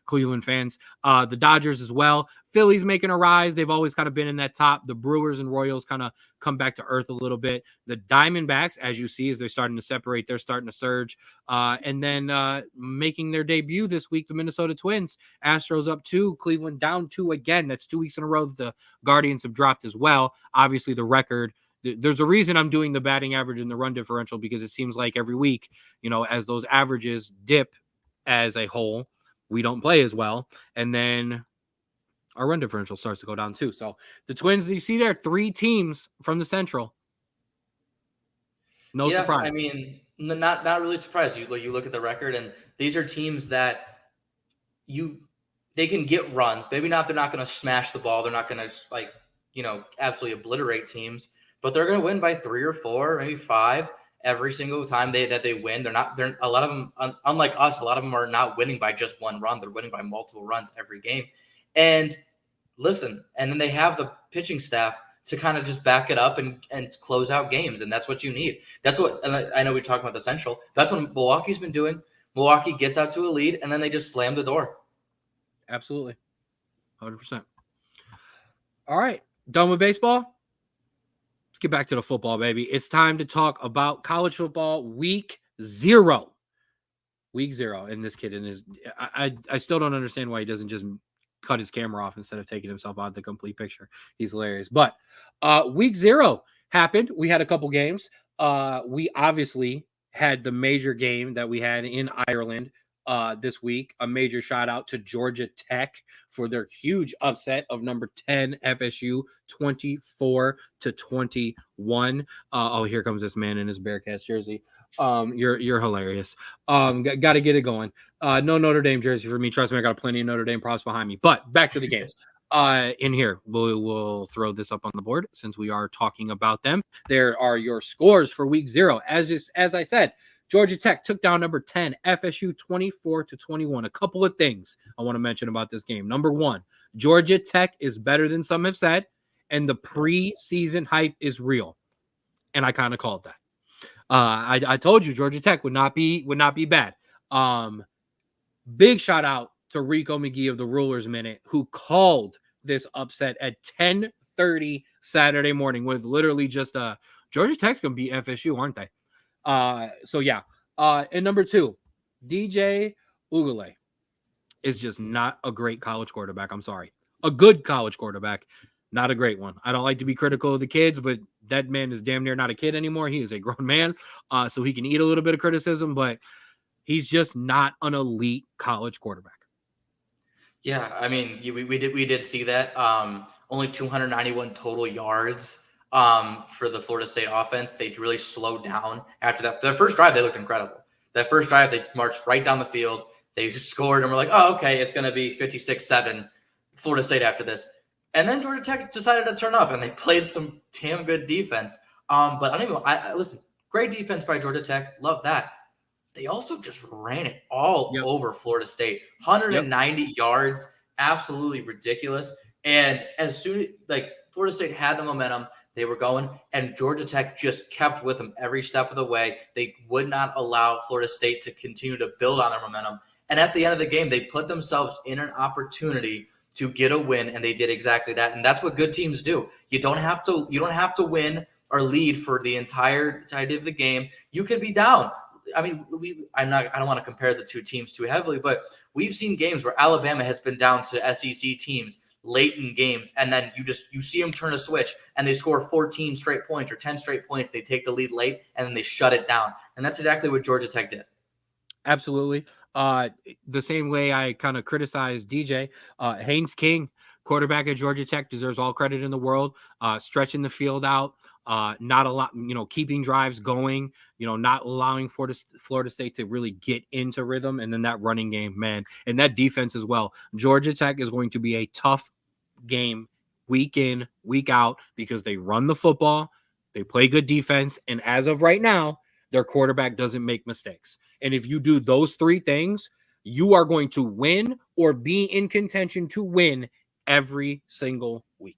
Cleveland fans. The Dodgers as well. Phillies making a rise. They've always kind of been in that top. The Brewers and Royals kind of come back to earth a little bit. The Diamondbacks, as you see, as they're starting to separate, they're starting to surge. And then making their debut this week, the Minnesota Twins. Astros up 2, Cleveland down 2 again. That's 2 weeks in a row that the Guardians have dropped as well. Obviously, the record. There's a reason I'm doing the batting average and the run differential, because it seems like every week, as those averages dip as a whole, we don't play as well. And then our run differential starts to go down too. So the Twins, you see there, 3 teams from the Central. No surprise. I mean, not really surprised. You look at the record, and these are teams that they can get runs. Maybe not. They're not going to smash the ball. They're not going to absolutely obliterate teams. But they're going to win by 3 or 4, maybe 5 every single time that they win. They're a lot of them, unlike us, a lot of them are not winning by just 1 run. They're winning by multiple runs every game. And listen, and then they have the pitching staff to kind of just back it up and close out games. And that's what you need. That's what, and I know we talked about the Central. That's what Milwaukee's been doing. Milwaukee gets out to a lead and then they just slam the door. Absolutely. 100%. All right. Done with baseball? Let's get back to the football, baby. It's time to talk about college football week 0. Week 0. And this kid I still don't understand why he doesn't just cut his camera off instead of taking himself out of the complete picture. He's hilarious. But week 0 happened. We had a couple games. We obviously had the major game that we had in Ireland this week. A major shout out to Georgia Tech for their huge upset of number 10 FSU 24-21. Oh, here comes this man in his Bearcats jersey. You're hilarious. Got to get it going. No Notre Dame jersey for me. Trust me, I got plenty of Notre Dame props behind me. But back to the games. In here, we'll throw this up on the board since we are talking about them. There are your scores for week 0. As I said, Georgia Tech took down number 10 FSU 24-21. A couple of things I want to mention about this game. Number 1, Georgia Tech is better than some have said, and the preseason hype is real. And I kind of called that. I told you Georgia Tech would not be bad. Big shout out to Rico McGee of the Rulers Minute, who called this upset at 10:30 Saturday morning with literally just Georgia Tech's gonna beat FSU, aren't they? So yeah. And number 2, DJ Ugale is just not a great college quarterback. I'm sorry. A good college quarterback, not a great one. I don't like to be critical of the kids, but that man is damn near not a kid anymore. He is a grown man, so he can eat a little bit of criticism, but he's just not an elite college quarterback. Yeah, I mean, we did see that. Only 291 total yards for the Florida State offense. They really slowed down after that. The first drive, they looked incredible. That first drive, they marched right down the field. They just scored, and we're like, oh, okay, it's going to be 56-7 Florida State after this. And then Georgia Tech decided to turn up, and they played some damn good defense. But listen, great defense by Georgia Tech. Love that. They also just ran it all over Florida State. 190 yards, absolutely ridiculous. And as soon as Florida State had the momentum, they were going, and Georgia Tech just kept with them every step of the way. They would not allow Florida State to continue to build on their momentum. And at the end of the game, they put themselves in an opportunity to get a win, and they did exactly that. And that's what good teams do. You don't have to win or lead for the entirety of the game. You could be down. I mean, I don't want to compare the two teams too heavily, but we've seen games where Alabama has been down to SEC teams late in games, and then you see them turn a switch and they score 14 straight points or 10 straight points. They take the lead late and then they shut it down, and that's exactly what Georgia Tech did. Absolutely. The same way I kind of criticized DJ, Haynes King, quarterback at Georgia Tech, deserves all credit in the world. Stretching the field out, not a lot, keeping drives going, not allowing Florida State to really get into rhythm, and then that running game, man, and that defense as well. Georgia Tech is going to be a tough game week in, week out, because they run the football, they play good defense, and as of right now, their quarterback doesn't make mistakes. And if you do those three things, you are going to win or be in contention to win every single week.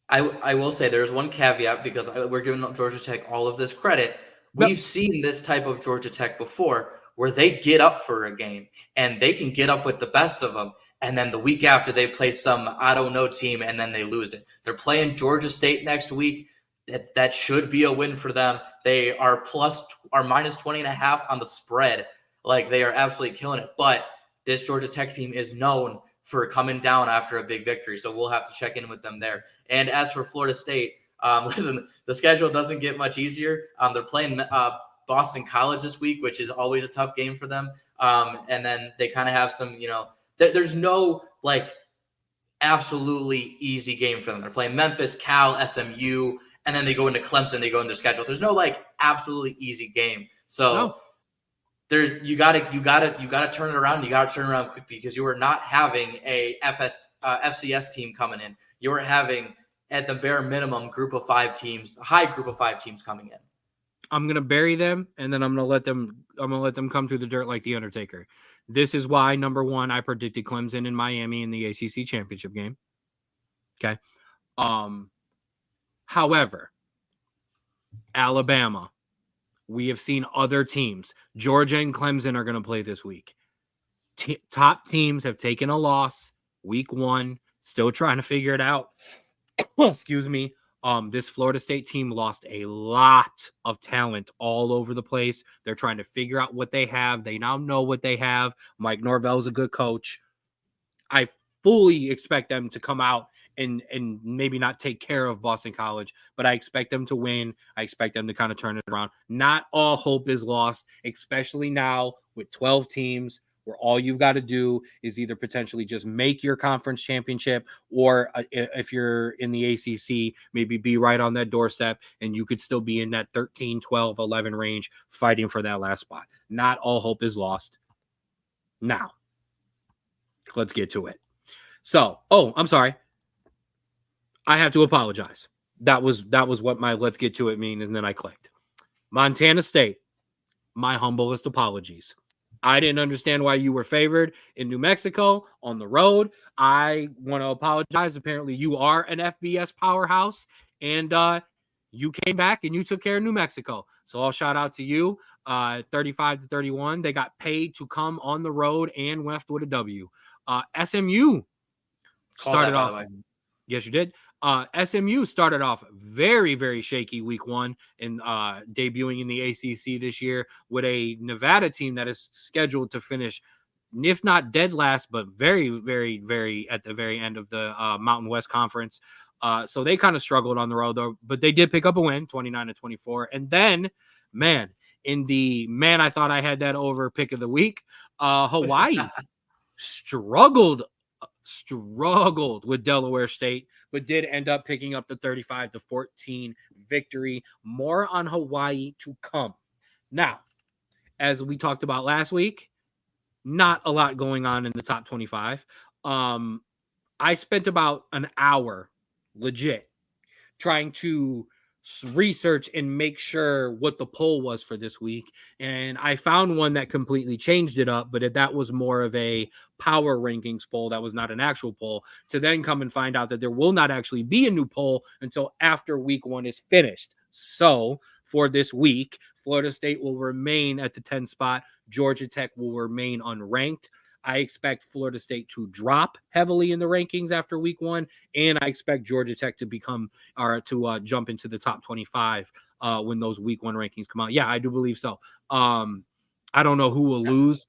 I will say there's one caveat, because we're giving Georgia Tech all of this credit. We've seen this type of Georgia Tech before, where they get up for a game and they can get up with the best of them. And then the week after, they play some I don't know team and then they lose it. They're playing Georgia State next week. That should be a win for them. They are minus 20.5 on the spread. Like, they are absolutely killing it. But this Georgia Tech team is known for coming down after a big victory. So we'll have to check in with them there. And as for Florida State, listen, the schedule doesn't get much easier. They're playing Boston College this week, which is always a tough game for them. And then they kind of have some, there's no absolutely easy game for them. They're playing Memphis, Cal, SMU, and then they go into Clemson. They go into their schedule. There's no absolutely easy game. So you gotta turn it around. You gotta turn it around quick, because you are not having a FCS team coming in. You are having, at the bare minimum, high group of five teams coming in. I'm gonna bury them, and then I'm gonna let them come through the dirt like the Undertaker. This is why, number one, I predicted Clemson and Miami in the ACC championship game. Okay. However, Alabama, we have seen other teams. Georgia and Clemson are going to play this week. Top teams have taken a loss week one, still trying to figure it out. Excuse me. This Florida State team lost a lot of talent all over the place. They're trying to figure out what they have. They now know what they have. Mike Norvell's a good coach. I fully expect them to come out and maybe not take care of Boston College, but I expect them to win. I expect them to kind of turn it around. Not all hope is lost, especially now with 12 teams, where all you've got to do is either potentially just make your conference championship, or if you're in the ACC, maybe be right on that doorstep, and you could still be in that 13, 12, 11 range fighting for that last spot. Not all hope is lost. Now, let's get to it. So, I'm sorry. I have to apologize. That was what my let's get to it mean, and then I clicked. Montana State, my humblest apologies. I didn't understand why you were favored in New Mexico on the road. I want to apologize. Apparently, you are an FBS powerhouse, and you came back and you took care of New Mexico. So I'll shout out to you. 35-31. They got paid to come on the road and left with a W. SMU started off. Yes, you did. SMU started off very, very shaky week one, and debuting in the ACC this year with a Nevada team that is scheduled to finish, if not dead last, but very, very, very at the very end of the Mountain West Conference. So they kind of struggled on the road, though, but they did pick up a win, 29-24. And then, I thought I had that over pick of the week. Hawaii struggled with Delaware State, but did end up picking up the 35-14 victory. More on Hawaii to come. Now, as we talked about last week, not a lot going on in the top 25. I spent about an hour legit trying to research and make sure what the poll was for this week, and I found one that completely changed it up, but that was more of a power rankings poll. That was not an actual poll, to then come and find out that there will not actually be a new poll until after week one is finished. So for this week, Florida State will remain at the 10 spot. Georgia Tech will remain unranked. I expect Florida State to drop heavily in the rankings after week 1, and I expect Georgia Tech to jump into the top 25 when those week 1 rankings come out. Yeah, I do believe so. I don't know who will lose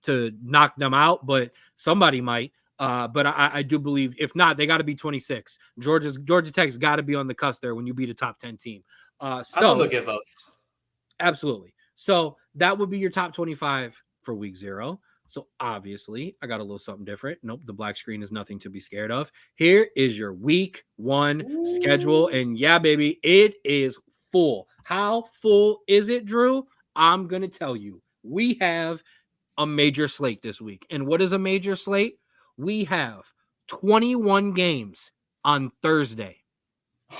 to knock them out, but somebody might. But I do believe, if not, they got to be 26. Georgia Tech's got to be on the cusp there when you beat a top 10 team. I think they'll get votes. Absolutely. So that would be your top 25 for week 0. So obviously, I got a little something different. Nope, the black screen is nothing to be scared of. Here is your week 1 schedule. And yeah, baby, it is full. How full is it, Drew? I'm going to tell you. We have a major slate this week. And what is a major slate? We have 21 games on Thursday.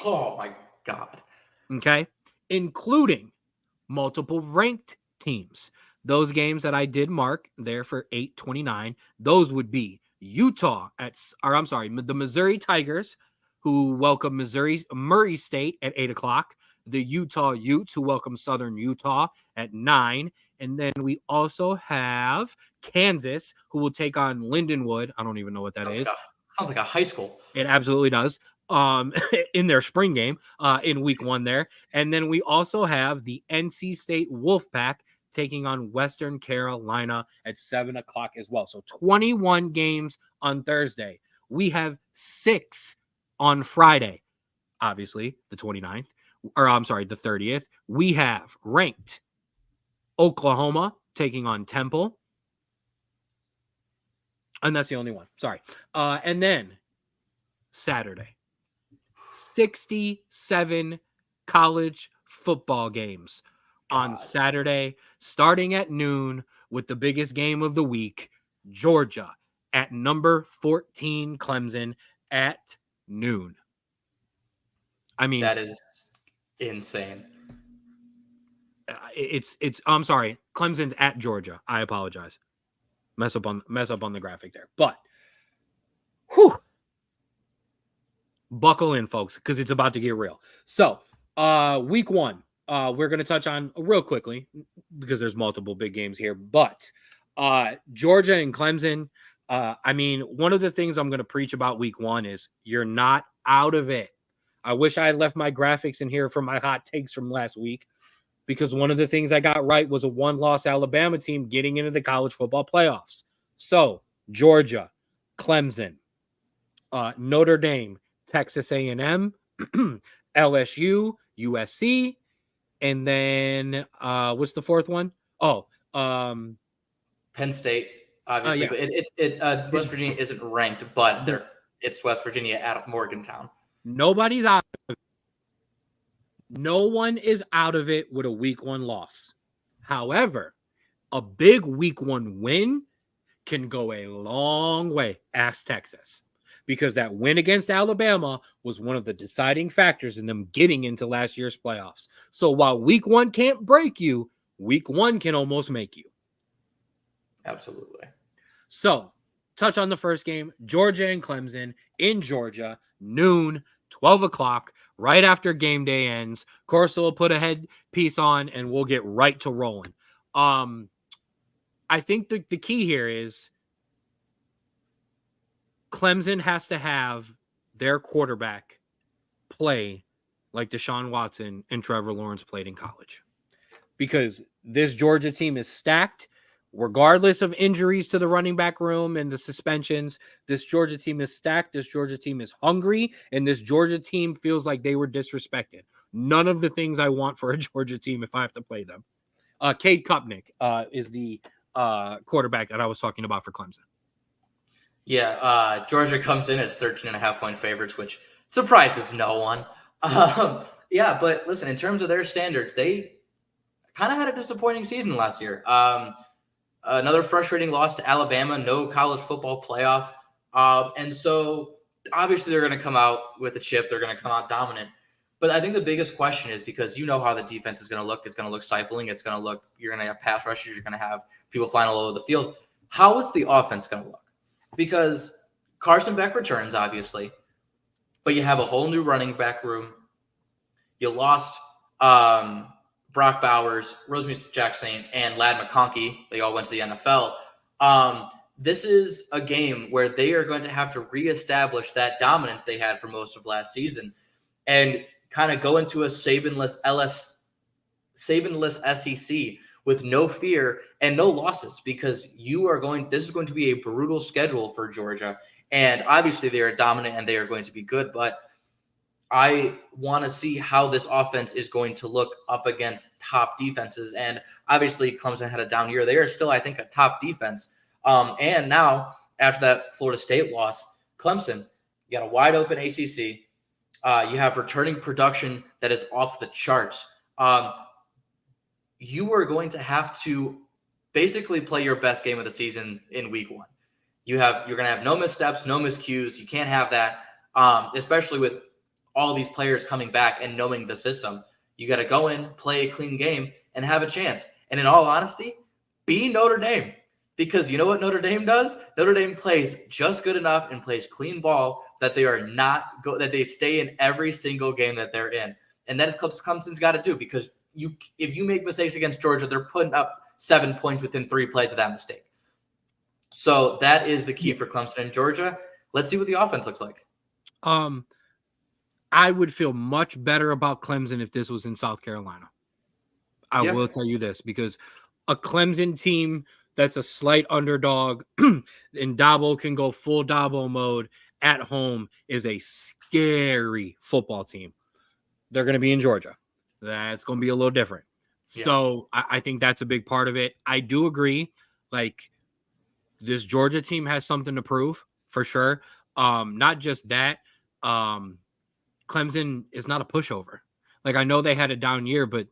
Oh, my God. Okay? Including multiple ranked teams. Those games that I did mark there for 8/29, those would be the Missouri Tigers, who welcome Murray State at 8 o'clock, the Utah Utes, who welcome Southern Utah at 9, and then we also have Kansas, who will take on Lindenwood. I don't even know what that is. Sounds like a high school. It absolutely does. In their spring game in week 1 there. And then we also have the NC State Wolfpack taking on Western Carolina at 7 o'clock as well. So 21 games on Thursday. We have 6 on Friday, obviously the 29th, or I'm sorry, the 30th. We have ranked Oklahoma taking on Temple. And that's the only one. Sorry. And then Saturday, 67 college football games on Saturday, starting at noon with the biggest game of the week, Georgia at number 14 Clemson at noon. I mean, that is insane. I'm sorry, Clemson's at Georgia. I apologize. Mess up on the graphic there. But buckle in, folks, because it's about to get real. So, week 1, we're going to touch on real quickly because there's multiple big games here. But Georgia and Clemson, I mean, one of the things I'm going to preach about week 1 is you're not out of it. I wish I had left my graphics in here for my hot takes from last week, because one of the things I got right was a 1-loss Alabama team getting into the college football playoffs. So, Georgia, Clemson, Notre Dame, Texas A&M, LSU, USC, and then what's the fourth one? Penn State, obviously. Yeah. But West Virginia isn't ranked, but it's West Virginia at Morgantown. Nobody's out of it. No one is out of it with a week 1 loss. However, a big week 1 win can go a long way. Ask Texas. Because that win against Alabama was one of the deciding factors in them getting into last year's playoffs. So while week 1 can't break you, week 1 can almost make you. Absolutely. So, touch on the first game, Georgia and Clemson in Georgia, noon, 12 o'clock, right after game day ends. Corso will put a headpiece on, and we'll get right to rolling. I think the key here is Clemson has to have their quarterback play like Deshaun Watson and Trevor Lawrence played in college. Because this Georgia team is stacked, regardless of injuries to the running back room and the suspensions. This Georgia team is stacked. This Georgia team is hungry. And this Georgia team feels like they were disrespected. None of the things I want for a Georgia team if I have to play them. Cade Kupnick is the quarterback that I was talking about for Clemson. Yeah, Georgia comes in as 13.5-point favorites, which surprises no one. Yeah, but listen, in terms of their standards, they kind of had a disappointing season last year. Another frustrating loss to Alabama, no college football playoff. And so obviously they're going to come out with a chip. They're going to come out dominant. But I think the biggest question is, because you know how the defense is going to look. It's going to look stifling. It's going to look, you're going to have pass rushers. You're going to have people flying all over the field. How is the offense going to look? Because Carson Beck returns, obviously, but you have a whole new running back room. You lost Brock Bowers, Rosemary Jackson, and Ladd McConkey. They all went to the NFL. This is a game where they are going to have to reestablish that dominance they had for most of last season and kind of go into a Sabanless SEC with no fear and no losses, because this is going to be a brutal schedule for Georgia. And obviously they are dominant and they are going to be good, but I want to see how this offense is going to look up against top defenses. And obviously Clemson had a down year. They are still, I think, a top defense. And now after that Florida State loss, Clemson, you got a wide open ACC. You have returning production that is off the charts. You are going to have to basically play your best game of the season in week one. You're going to have no missteps, no miscues. You can't have that, especially with all these players coming back and knowing the system. You got to go in, play a clean game, and have a chance. And in all honesty, be Notre Dame. Because you know what Notre Dame does? Notre Dame plays just good enough and plays clean ball that that they stay in every single game that they're in. And that is Clemson's got to do, because if you make mistakes against Georgia, they're putting up 7 points within 3 plays of that mistake. So that is the key for Clemson and Georgia. Let's see what the offense looks like. I would feel much better about Clemson if this was in South Carolina. I will tell you this, because a Clemson team that's a slight underdog and Dabo can go full Dabo mode at home is a scary football team. They're going to be in Georgia. That's going to be a little different. Yeah. So I think that's a big part of it. I do agree. Like, this Georgia team has something to prove for sure. Not just that. Clemson is not a pushover. Like, I know they had a down year, but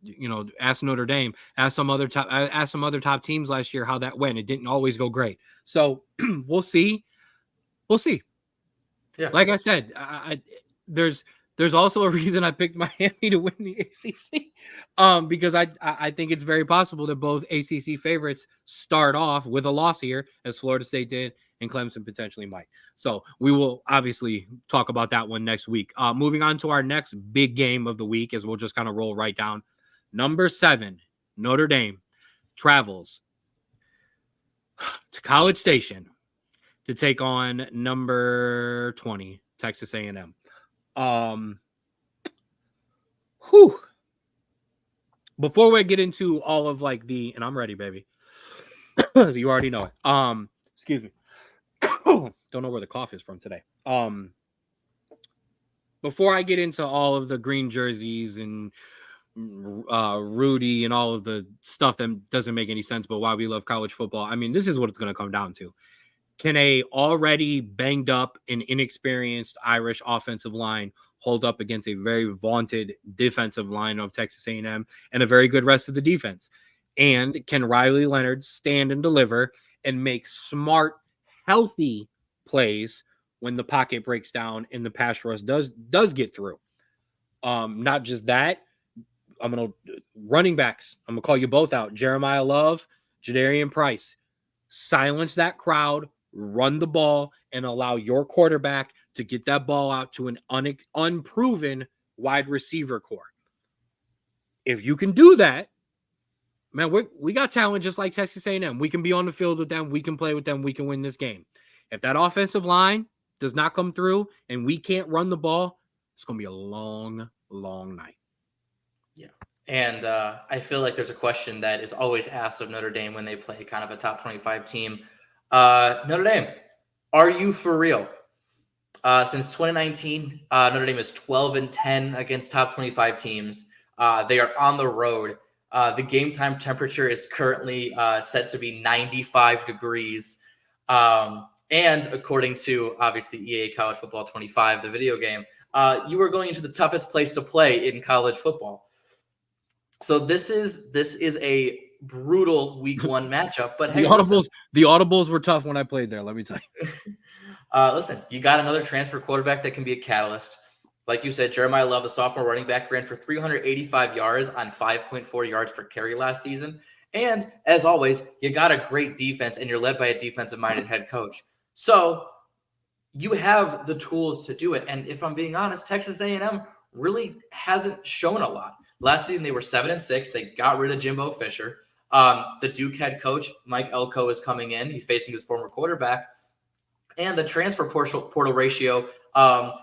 ask Notre Dame, ask some other top teams last year how that went. It didn't always go great. So we'll see. Yeah. Like I said, there's also a reason I picked Miami to win the ACC, because I think it's very possible that both ACC favorites start off with a loss here, as Florida State did, and Clemson potentially might. So we will obviously talk about that one next week. Moving on to our next big game of the week, as we'll just kind of roll right down. Number 7, Notre Dame travels to College Station to take on number 20, Texas A&M. Before we get into all of and I'm ready, baby. You already know it. Excuse me. Don't know where the cough is from today. Before I get into all of the green jerseys and Rudy and all of the stuff that doesn't make any sense, but why we love college football, I mean, this is what it's going to come down to. Can a already banged up and inexperienced Irish offensive line hold up against a very vaunted defensive line of Texas A&M and a very good rest of the defense? And can Riley Leonard stand and deliver and make smart, healthy plays when the pocket breaks down and the pass rush does get through? Not just that, running backs. I'm gonna call you both out. Jeremiah Love, Jadarian Price. Silence that crowd, run the ball, and allow your quarterback to get that ball out to an unproven wide receiver core. If you can do that, man, we got talent just like Texas A&M. We can be on the field with them. We can play with them. We can win this game. If that offensive line does not come through and we can't run the ball, it's going to be a long, long night. Yeah. And I feel like there's a question that is always asked of Notre Dame when they play kind of a top 25 team. Notre Dame, are you for real? Since 2019, Notre Dame is 12-10 against top 25 teams. They are on the road. The game time temperature is currently set to be 95 degrees. And according to, obviously, EA College Football 25, the video game, you are going into the toughest place to play in college football. So this is a brutal week one matchup. But hey, the audibles were tough when I played there, let me tell you. Listen, you got another transfer quarterback that can be a catalyst. Like you said, Jeremiah Love, the sophomore running back, ran for 385 yards on 5.4 yards per carry last season. And as always, you got a great defense, and you're led by a defensive-minded head coach. So you have the tools to do it. And if I'm being honest, Texas A&M really hasn't shown a lot. Last season, they were 7-6. They got rid of Jimbo Fisher. The Duke head coach, Mike Elko, is coming in. He's facing his former quarterback. And the transfer portal ratio,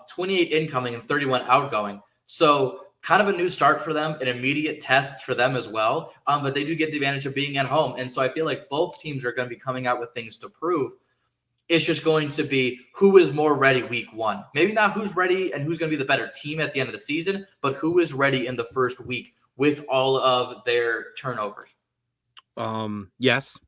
28 incoming and 31 outgoing. So kind of a new start for them, an immediate test for them as well. But they do get the advantage of being at home. And so I feel like both teams are going to be coming out with things to prove. It's just going to be who is more ready week one. Maybe not who's ready and who's going to be the better team at the end of the season, but who is ready in the first week with all of their turnovers. Yes.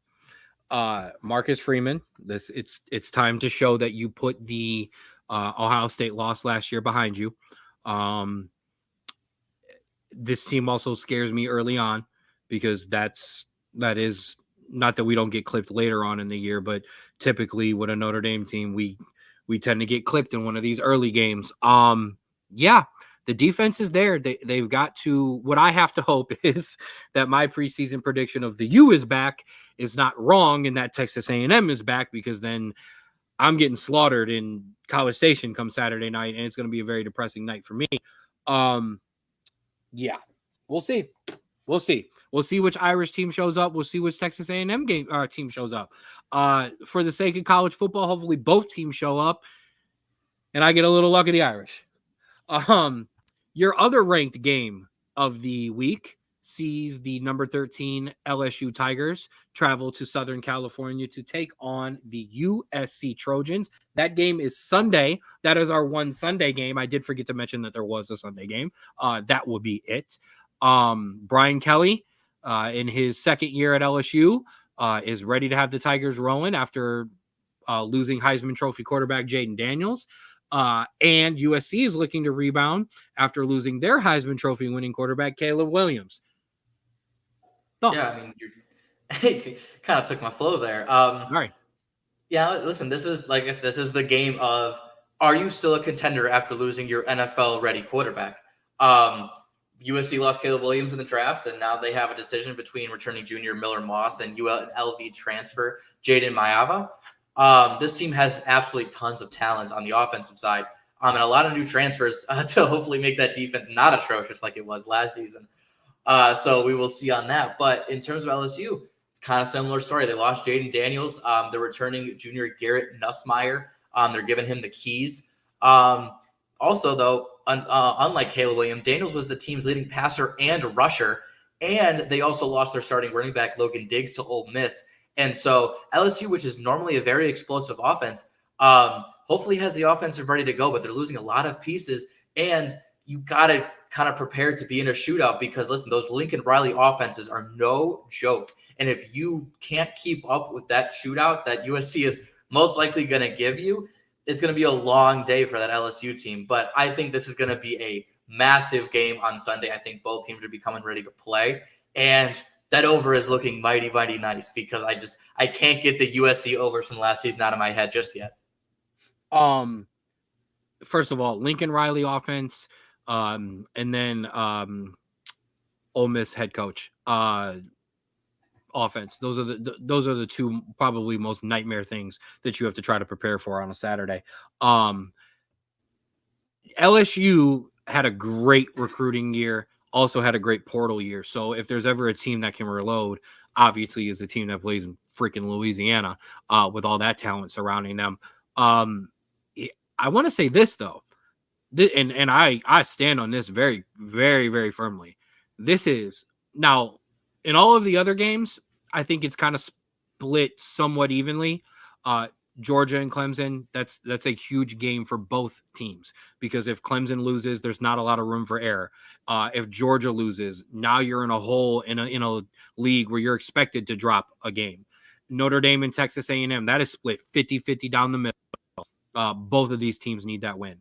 Marcus Freeman, it's time to show that you put the Ohio State loss last year behind you. This team also scares me early on because that is not that we don't get clipped later on in the year, but typically with a Notre Dame team, we tend to get clipped in one of these early games. Yeah, the defense is there. They've got to. What I have to hope is that my preseason prediction of the U is back is not wrong, and that Texas A&M is back, because then I'm getting slaughtered in College Station come Saturday night, and it's going to be a very depressing night for me. Yeah, we'll see. We'll see which Irish team shows up. We'll see which Texas A&M team shows up. For the sake of college football, hopefully both teams show up, and I get a little luck of the Irish. Your other ranked game of the week sees the number 13 LSU Tigers travel to Southern California to take on the USC Trojans. That game is Sunday. That is our one Sunday game. I did forget to mention that there was a Sunday game. That will be it. Brian Kelly, in his second year at LSU, is ready to have the Tigers rolling after losing Heisman Trophy quarterback Jaden Daniels. And USC is looking to rebound after losing their Heisman Trophy winning quarterback Caleb Williams. Thoughts? Yeah, I mean, you kind of took my flow there. All right. Yeah, listen, this is the game of, are you still a contender after losing your NFL ready quarterback? USC lost Caleb Williams in the draft, and now they have a decision between returning junior Miller Moss and ULV transfer Jaden Mayava. This team has absolutely tons of talent on the offensive side, and a lot of new transfers to hopefully make that defense not atrocious like it was last season. So we will see on that. But in terms of LSU, it's kind of similar story. They lost Jaden Daniels. They're returning junior Garrett Nussmeier. They're giving him the keys. Also, though, unlike Caleb Williams, Daniels was the team's leading passer and rusher. And they also lost their starting running back, Logan Diggs, to Ole Miss. And so LSU, which is normally a very explosive offense, hopefully has the offensive ready to go, but they're losing a lot of pieces. And you got to kind of prepare to be in a shootout, because, listen, those Lincoln Riley offenses are no joke. And if you can't keep up with that shootout that USC is most likely going to give you, it's going to be a long day for that LSU team. But I think this is going to be a massive game on Sunday. I think both teams are becoming ready to play. And that over is looking mighty, mighty nice, because I can't get the USC overs from last season out of my head just yet. First of all, Lincoln Riley offense, and then Ole Miss head coach offense. Those are the two probably most nightmare things that you have to try to prepare for on a Saturday. LSU had a great recruiting year, also had a great portal year. So if there's ever a team that can reload, obviously is the team that plays in freaking Louisiana with all that talent surrounding them. I want to say this, though, and I stand on this very, very, very firmly. This is now, in all of the other games, I think it's kind of split somewhat evenly. Georgia and Clemson, that's a huge game for both teams, because if Clemson loses, there's not a lot of room for error. If Georgia loses, now you're in a hole in a league where you're expected to drop a game. Notre Dame and Texas A&M, that is split 50-50 down the middle. Both of these teams need that win.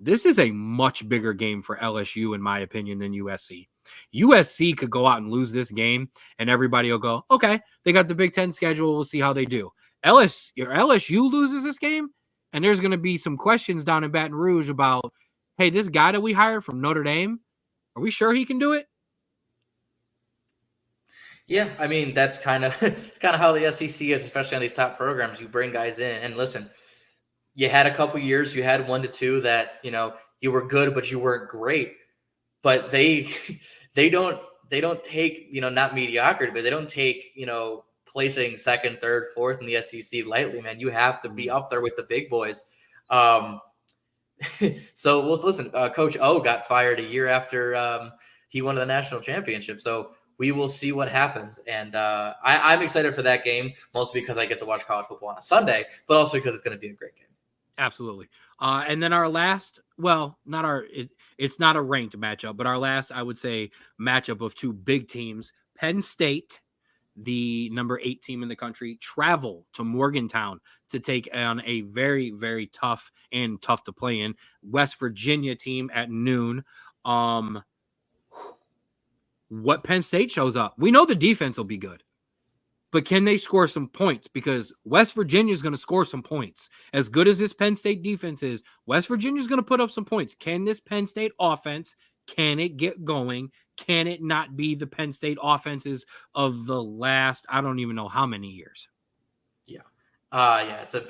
This is a much bigger game for LSU, in my opinion, than USC. USC could go out and lose this game, and everybody will go, okay, they got the Big Ten schedule. We'll see how they do. LSU loses this game, and there's going to be some questions down in Baton Rouge about, hey, this guy that we hired from Notre Dame, are we sure he can do it? Yeah, I mean, that's kind of how the SEC is, especially on these top programs. You bring guys in, and listen, you had a couple years, you had 1 to 2 that, you were good, but you weren't great. But they don't take, not mediocrity, but they don't take, placing second, third, fourth in the SEC lightly, man. You have to be up there with the big boys. So listen, Coach O got fired a year after he won the national championship. So we will see what happens. And I'm excited for that game, mostly because I get to watch college football on a Sunday, but also because it's going to be a great game. Absolutely. And then our last, it's not a ranked matchup, but our last, I would say, matchup of two big teams. Penn State, the number 8 team in the country, travel to Morgantown to take on a very, very tough to play in West Virginia team at noon. What Penn State shows up, we know the defense will be good. But can they score some points? Because West Virginia is going to score some points. As good as this Penn State defense is, West Virginia is going to put up some points. Can this Penn State offense, can it get going? Can it not be the Penn State offenses of the last, I don't even know how many years? Yeah. It's a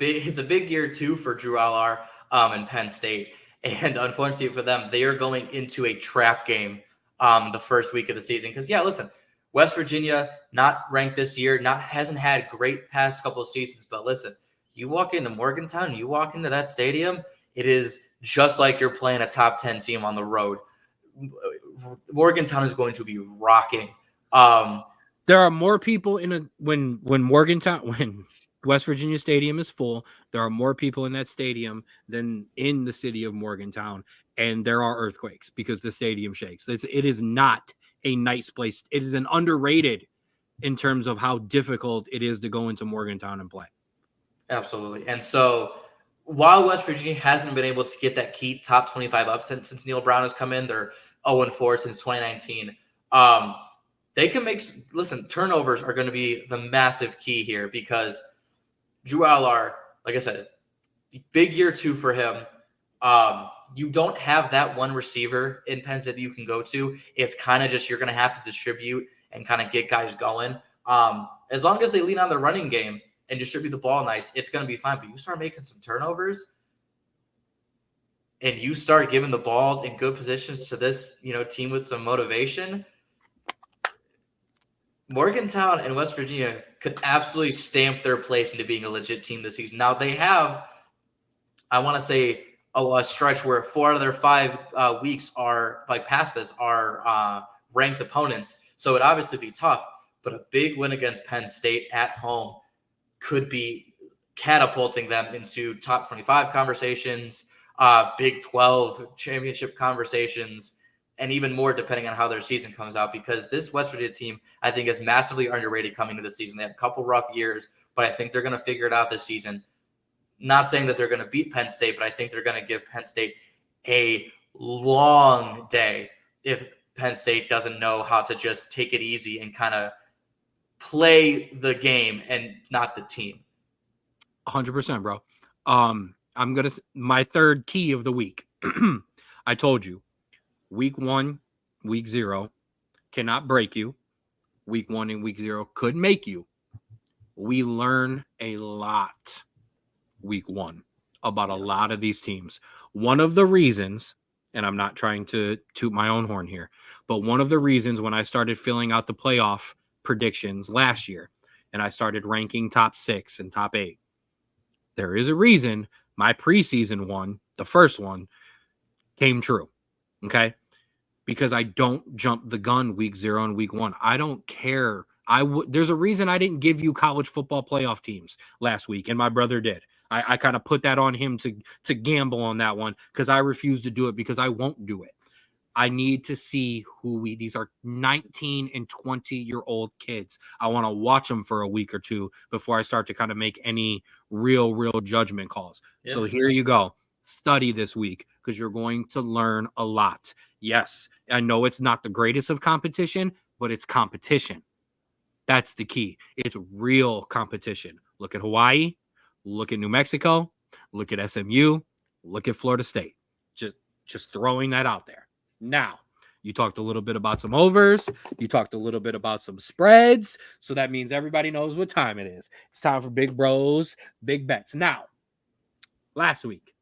big year too for Drew Allar and Penn State. And unfortunately for them, they are going into a trap game the first week of the season. Because listen, West Virginia, not ranked this year, hasn't had great past couple of seasons. But listen, you walk into Morgantown, you walk into that stadium, it is just like you're playing a top 10 team on the road. Morgantown is going to be rocking. There are more people when West Virginia Stadium is full, there are more people in that stadium than in the city of Morgantown. And there are earthquakes because the stadium shakes. It is not a nice place. It is an underrated in terms of how difficult it is to go into Morgantown and play. Absolutely. And so while West Virginia hasn't been able to get that key top 25 upset since Neil Brown has come in, they're 0-4 since 2019. They can turnovers are going to be the massive key here because Drew Allar, like I said, big year 2 for him. You don't have that one receiver in Penn State that you can go to. It's kind of just you're going to have to distribute and kind of get guys going. As long as they lean on the running game and distribute the ball nice, it's going to be fine. But you start making some turnovers and you start giving the ball in good positions to this, team with some motivation, Morgantown and West Virginia could absolutely stamp their place into being a legit team this season. Now they have, I want to say, a stretch where 4 out of their 5 weeks are past this are ranked opponents. So it'd obviously be tough, but a big win against Penn State at home could be catapulting them into top 25 conversations, Big 12 championship conversations, and even more depending on how their season comes out, because this West Virginia team, I think, is massively underrated coming into the season. They had a couple rough years, but I think they're going to figure it out this season. Not saying that they're going to beat Penn State, but I think they're going to give Penn State a long day if Penn State doesn't know how to just take it easy and kind of play the game and not the team. 100%, bro. My third key of the week. I told you, week 1, week 0 cannot break you. Week 1 and week 0 could make you. We learn a lot week 1 about a lot of these teams. One of the reasons, and I'm not trying to toot my own horn here, but one of the reasons when I started filling out the playoff predictions last year and I started ranking top 6 and top 8, there is a reason my preseason one, the first one, came true. Okay? Because I don't jump the gun week 0 and week 1. I don't care. There's a reason I didn't give you college football playoff teams last week, and my brother did. I kind of put that on him to gamble on that one because I refuse to do it because I won't do it. I need to see these are 19 and 20-year-old kids. I want to watch them for a week or two before I start to kind of make any real judgment calls. Yeah. So here you go. Study this week because you're going to learn a lot. Yes, I know it's not the greatest of competition, but it's competition. That's the key. It's real competition. Look at Hawaii. Look at New Mexico. Look at SMU. Look at Florida State. Just throwing that out there. Now, you talked a little bit about some overs. You talked a little bit about some spreads. So that means everybody knows what time it is. It's time for Big Bros, Big Bets. Now, last week,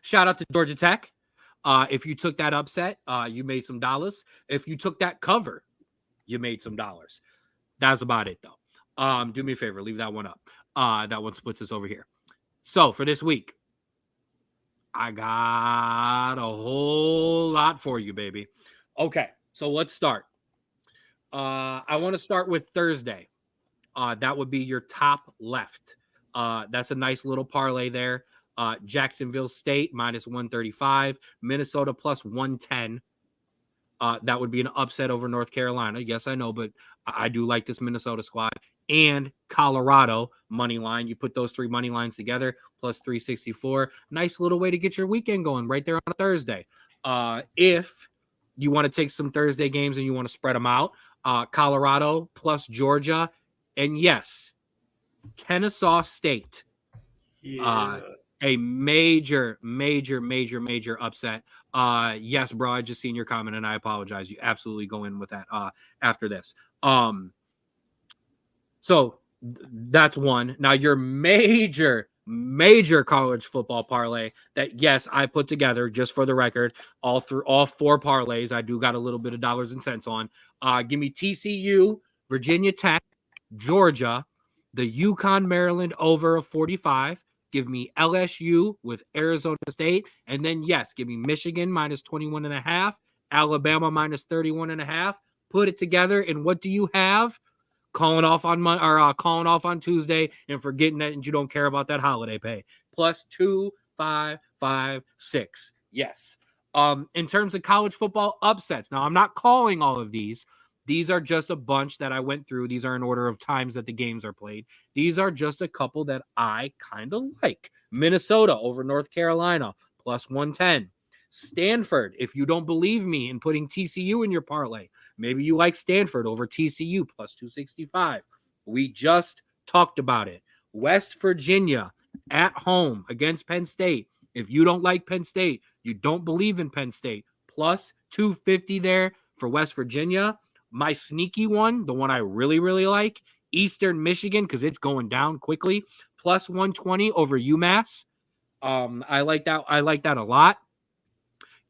shout out to Georgia Tech. If you took that upset, you made some dollars. If you took that cover, you made some dollars. That's about it, though. Do me a favor, leave that one up. That one splits us over here. So for this week, I got a whole lot for you, baby. Okay, so let's start. I want to start with Thursday. That would be your top left. That's a nice little parlay there. Jacksonville State minus 135, Minnesota plus 110. That would be an upset over North Carolina. Yes, I know, but I do like this Minnesota squad. And Colorado money line. You put those three money lines together, plus 364. Nice little way to get your weekend going right there on a Thursday. If you want to take some Thursday games and you want to spread them out, Colorado plus Georgia. And yes, Kennesaw State. A major upset. Yes, bro, I just seen your comment and I apologize. You absolutely go in with that after this. So that's one. Now your major college football parlay that yes, I put together just for the record, all 4 parlays. I do got a little bit of dollars and cents on. Give me TCU, Virginia Tech, Georgia, the UConn Maryland over of 45. Give me LSU with Arizona State. And then, yes, give me Michigan minus 21.5, Alabama minus 31.5. Put it together. And what do you have? Calling off on Tuesday and forgetting that you don't care about that holiday pay. Plus 2,556. Yes. In terms of college football upsets, now I'm not calling all of these. These are just a bunch that I went through. These are in order of times that the games are played. These are just a couple that I kind of like. Minnesota over North Carolina, plus 110. Stanford, if you don't believe me in putting TCU in your parlay, maybe you like Stanford over TCU, plus 265. We just talked about it. West Virginia at home against Penn State. If you don't like Penn State, you don't believe in Penn State, plus 250 there for West Virginia. My sneaky one, the one I really like, Eastern Michigan, because it's going down quickly, plus 120 over UMass. I like that. I like that a lot.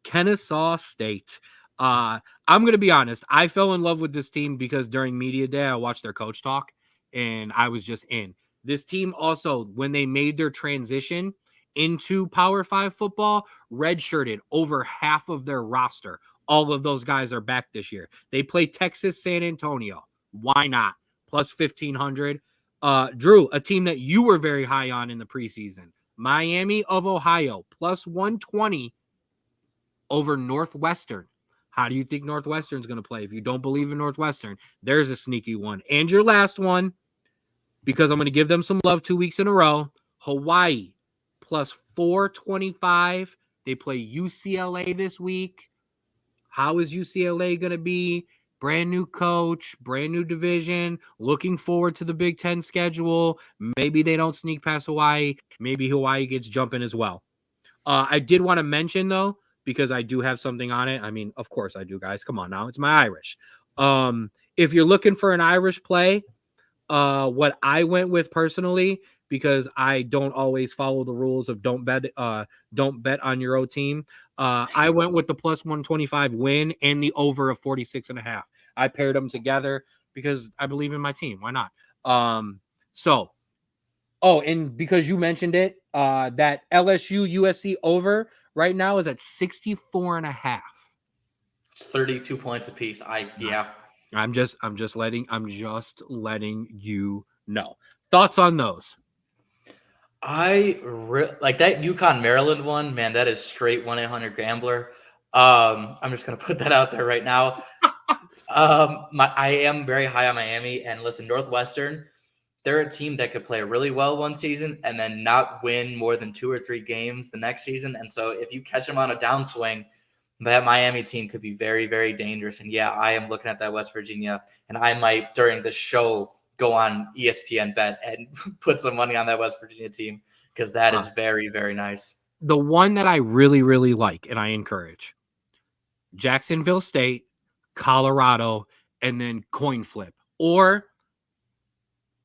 Kennesaw State. I'm going to be honest. I fell in love with this team because during media day, I watched their coach talk and I was just in. This team also, when they made their transition into Power 5 football, redshirted over half of their roster. All of those guys are back this year. They play Texas San Antonio. Why not? Plus 1,500. Drew, a team that you were very high on in the preseason. Miami of Ohio, plus 120 over Northwestern. How do you think Northwestern's going to play? If you don't believe in Northwestern, there's a sneaky one. And your last one, because I'm going to give them some love 2 weeks in a row, Hawaii, plus 425. They play UCLA this week. How is UCLA going to be? Brand new coach, brand new division, looking forward to the Big Ten schedule. Maybe they don't sneak past Hawaii. Maybe Hawaii gets jumping as well. I did want to mention, though, because I do have something on it. I mean, of course I do, guys. Come on now. It's my Irish. If you're looking for an Irish play, what I went with personally, because I don't always follow the rules of don't bet on your own team. I went with the plus 125 win and the over of 46.5. I paired them together because I believe in my team. Why not? And because you mentioned it, that LSU USC over right now is at 64.5. It's 32 points apiece. I'm just letting you know. Thoughts on those? Like that UConn Maryland one, man. That is straight 1-800 gambler. I'm just gonna put that out there right now. I am very high on Miami, and listen, Northwestern, they're a team that could play really well one season and then not win more than 2 or 3 games the next season. And so if you catch them on a downswing, that Miami team could be very, very dangerous. And yeah, I am looking at that West Virginia, and I might during the show go on ESPN Bet and put some money on that West Virginia team because that is very, very nice. The one that I really like and I encourage, Jacksonville State, Colorado, and then coin flip. Or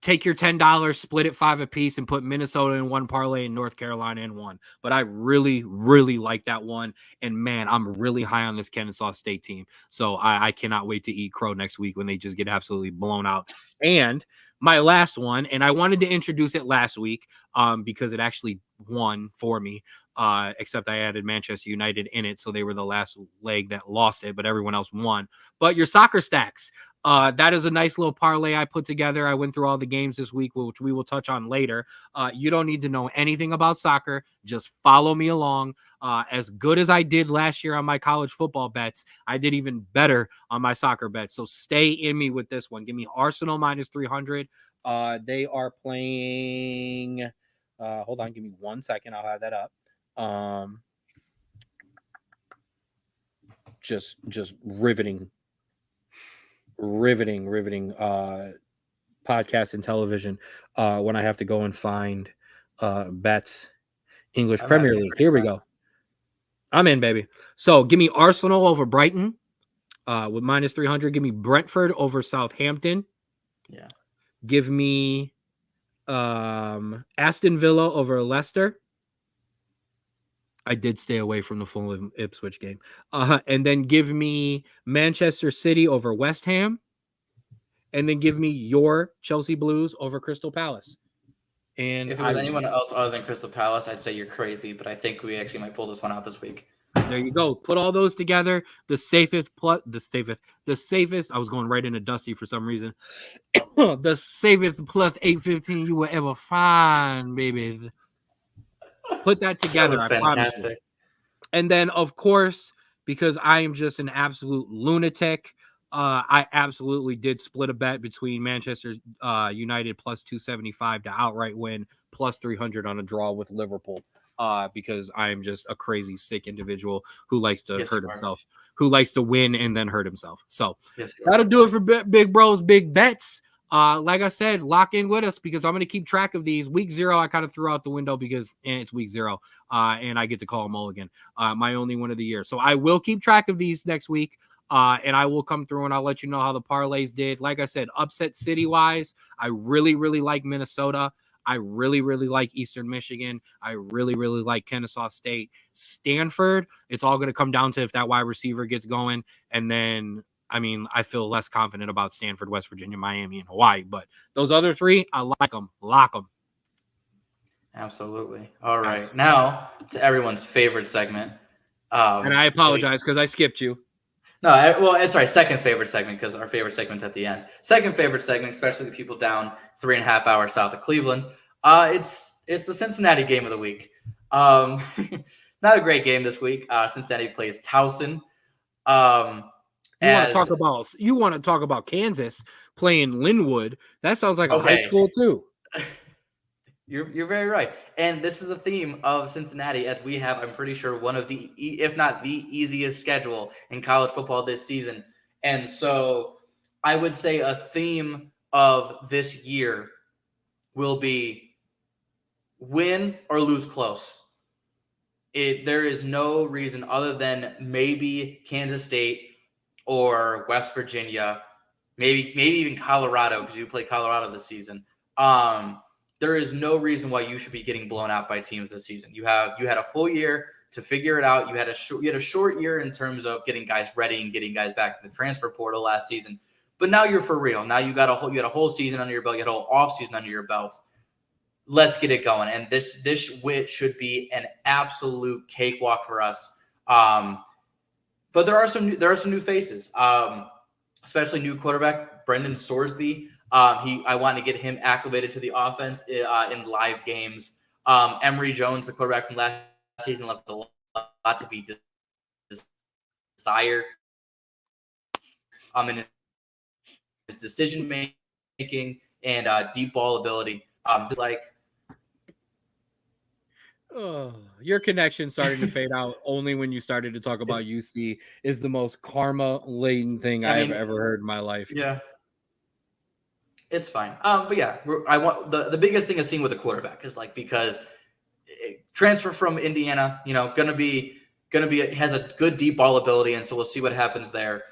take your $10, split it 5 apiece, and put Minnesota in one parlay and North Carolina in one. But I really, really like that one. And man, I'm really high on this Kennesaw State team. So I cannot wait to eat crow next week when they just get absolutely blown out. And my last one, and I wanted to introduce it last week because it actually won for me, except I added Manchester United in it. So they were the last leg that lost it, but everyone else won. But your soccer stacks. That is a nice little parlay I put together. I went through all the games this week, which we will touch on later. You don't need to know anything about soccer. Just follow me along. As good as I did last year on my college football bets, I did even better on my soccer bets. So stay in me with this one. Give me Arsenal minus 300. They are playing. Hold on, give me 1 second. I'll have that up. Just riveting podcast and television when I have to go and find bets. English Premier League. Here we go. I'm in, baby. So give me Arsenal over Brighton with minus 300. Give me Brentford over Southampton. Yeah. Give me Aston Villa over Leicester. I did stay away from the Fulham Ipswich game. And then give me Manchester City over West Ham. And then give me your Chelsea Blues over Crystal Palace. And if it was anyone else other than Crystal Palace, I'd say you're crazy, but I think we actually might pull this one out this week. There you go. Put all those together. The safest. I was going right into Dusty for some reason. The safest plus 815 you will ever find, baby. Put that together. That was fantastic. And then, of course, because I am just an absolute lunatic, I absolutely did split a bet between Manchester United plus 275 to outright win, plus 300 on a draw with Liverpool. Because I am just a crazy, sick individual who likes to hurt himself, who likes to win and then hurt himself. So that'll do it for Big Bros, Big Bets. Like I said, lock in with us because I'm going to keep track of these. Week 0, I kind of threw out the window because it's week 0, and I get to call mulligan, my only one of the year. So I will keep track of these next week, and I will come through and I'll let you know how the parlays did. Like I said, upset city-wise, I really, really like Minnesota. I really, really like Eastern Michigan. I really, really like Kennesaw State. Stanford, it's all going to come down to if that wide receiver gets going, and then I mean, I feel less confident about Stanford, West Virginia, Miami, and Hawaii. But those other 3, I like them. Lock them. Absolutely. All right. Absolutely. Now to everyone's favorite segment. And I apologize because I skipped you. No, well, it's right. Second favorite segment because our favorite segment's at the end. Second favorite segment, especially the people down 3.5 hours south of Cleveland. It's the Cincinnati game of the week. Not a great game this week. Cincinnati plays Towson. You want to talk about Kansas playing Linwood? That sounds like a high school too. You're very right. And this is a theme of Cincinnati, as we have, I'm pretty sure, one of the, if not the easiest schedule in college football this season. And so I would say a theme of this year will be win or lose close. There is no reason other than maybe Kansas State or West Virginia, maybe even Colorado, because you play Colorado this season. There is no reason why you should be getting blown out by teams this season. You had a full year to figure it out. You had a short year in terms of getting guys ready and getting guys back to the transfer portal last season. But now you're for real. Now you had a whole season under your belt. You had a whole off season under your belt. Let's get it going. And this should be an absolute cakewalk for us. But there are some new faces, especially new quarterback Brendan Sorsby. I want to get him acclimated to the offense in live games. Emory Jones, the quarterback from last season, left a lot to be desired. In his decision making and deep ball ability. Your connection started to fade out only when you started to talk about UC is the most karma-laden thing I have ever heard in my life. Yeah. It's fine. But yeah, I want the biggest thing is seeing with the quarterback is because transfer from Indiana, gonna be has a good deep ball ability, and so we'll see what happens there.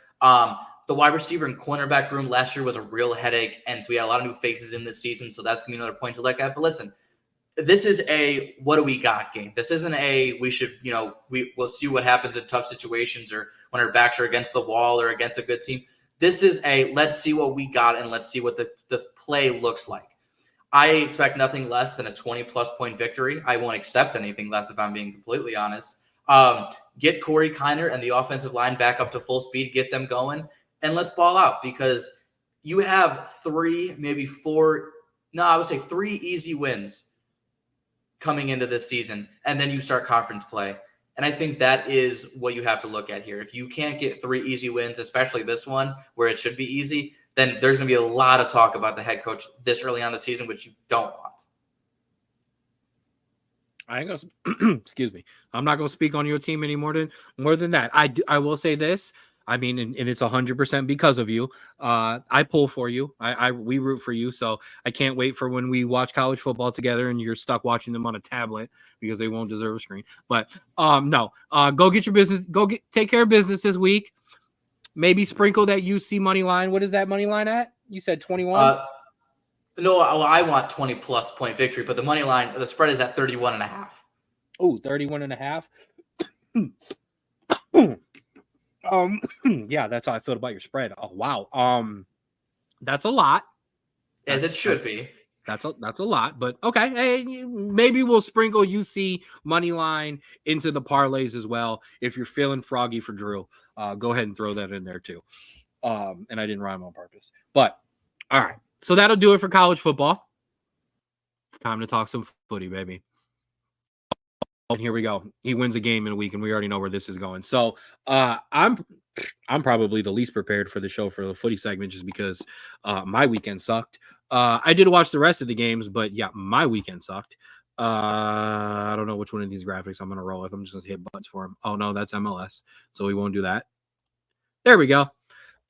The wide receiver and cornerback room last year was a real headache, and so we had a lot of new faces in this season, so that's going to be another point to look at. But listen, this is a what do we got game. This isn't a we should, we'll see what happens in tough situations or when our backs are against the wall or against a good team. This is a let's see what we got and let's see what the play looks like. I expect nothing less than a 20-plus point victory. I won't accept anything less if I'm being completely honest. Get Corey Kiner and the offensive line back up to full speed, get them going, and let's ball out because you have three easy wins coming into this season, and then you start conference play. And I think that is what you have to look at here. If you can't get 3 easy wins, especially this one where it should be easy, then there's going to be a lot of talk about the head coach this early on the season, which you don't want. I ain't gonna, excuse me. I'm not gonna speak on your team more than that. I will say this. I mean, and it's 100% because of you. I pull for you. We root for you. So I can't wait for when we watch college football together and you're stuck watching them on a tablet because they won't deserve a screen. But no, go get your business. Take care of business this week. Maybe sprinkle that UC money line. What is that money line at? You said 21. No, I want 20-plus point victory, but the money line, the spread is at 31.5. Oh, 31.5. Yeah, that's how I feel about your spread. Oh, wow. That's a lot. As it should be. That's a lot, but okay. Hey, maybe we'll sprinkle UC money line into the parlays as well. If you're feeling froggy for Drew, go ahead and throw that in there too. And I didn't rhyme on purpose, but all right. So that'll do it for college football. Time to talk some footy, baby. And here we go. He wins a game in a week, and we already know where this is going. So I'm probably the least prepared for the show for the footy segment just because my weekend sucked. I did watch the rest of the games, but yeah, my weekend sucked. I don't know which one of these graphics I'm going to roll with. I'm just going to hit buttons for him. Oh, no, that's MLS, so we won't do that. There we go.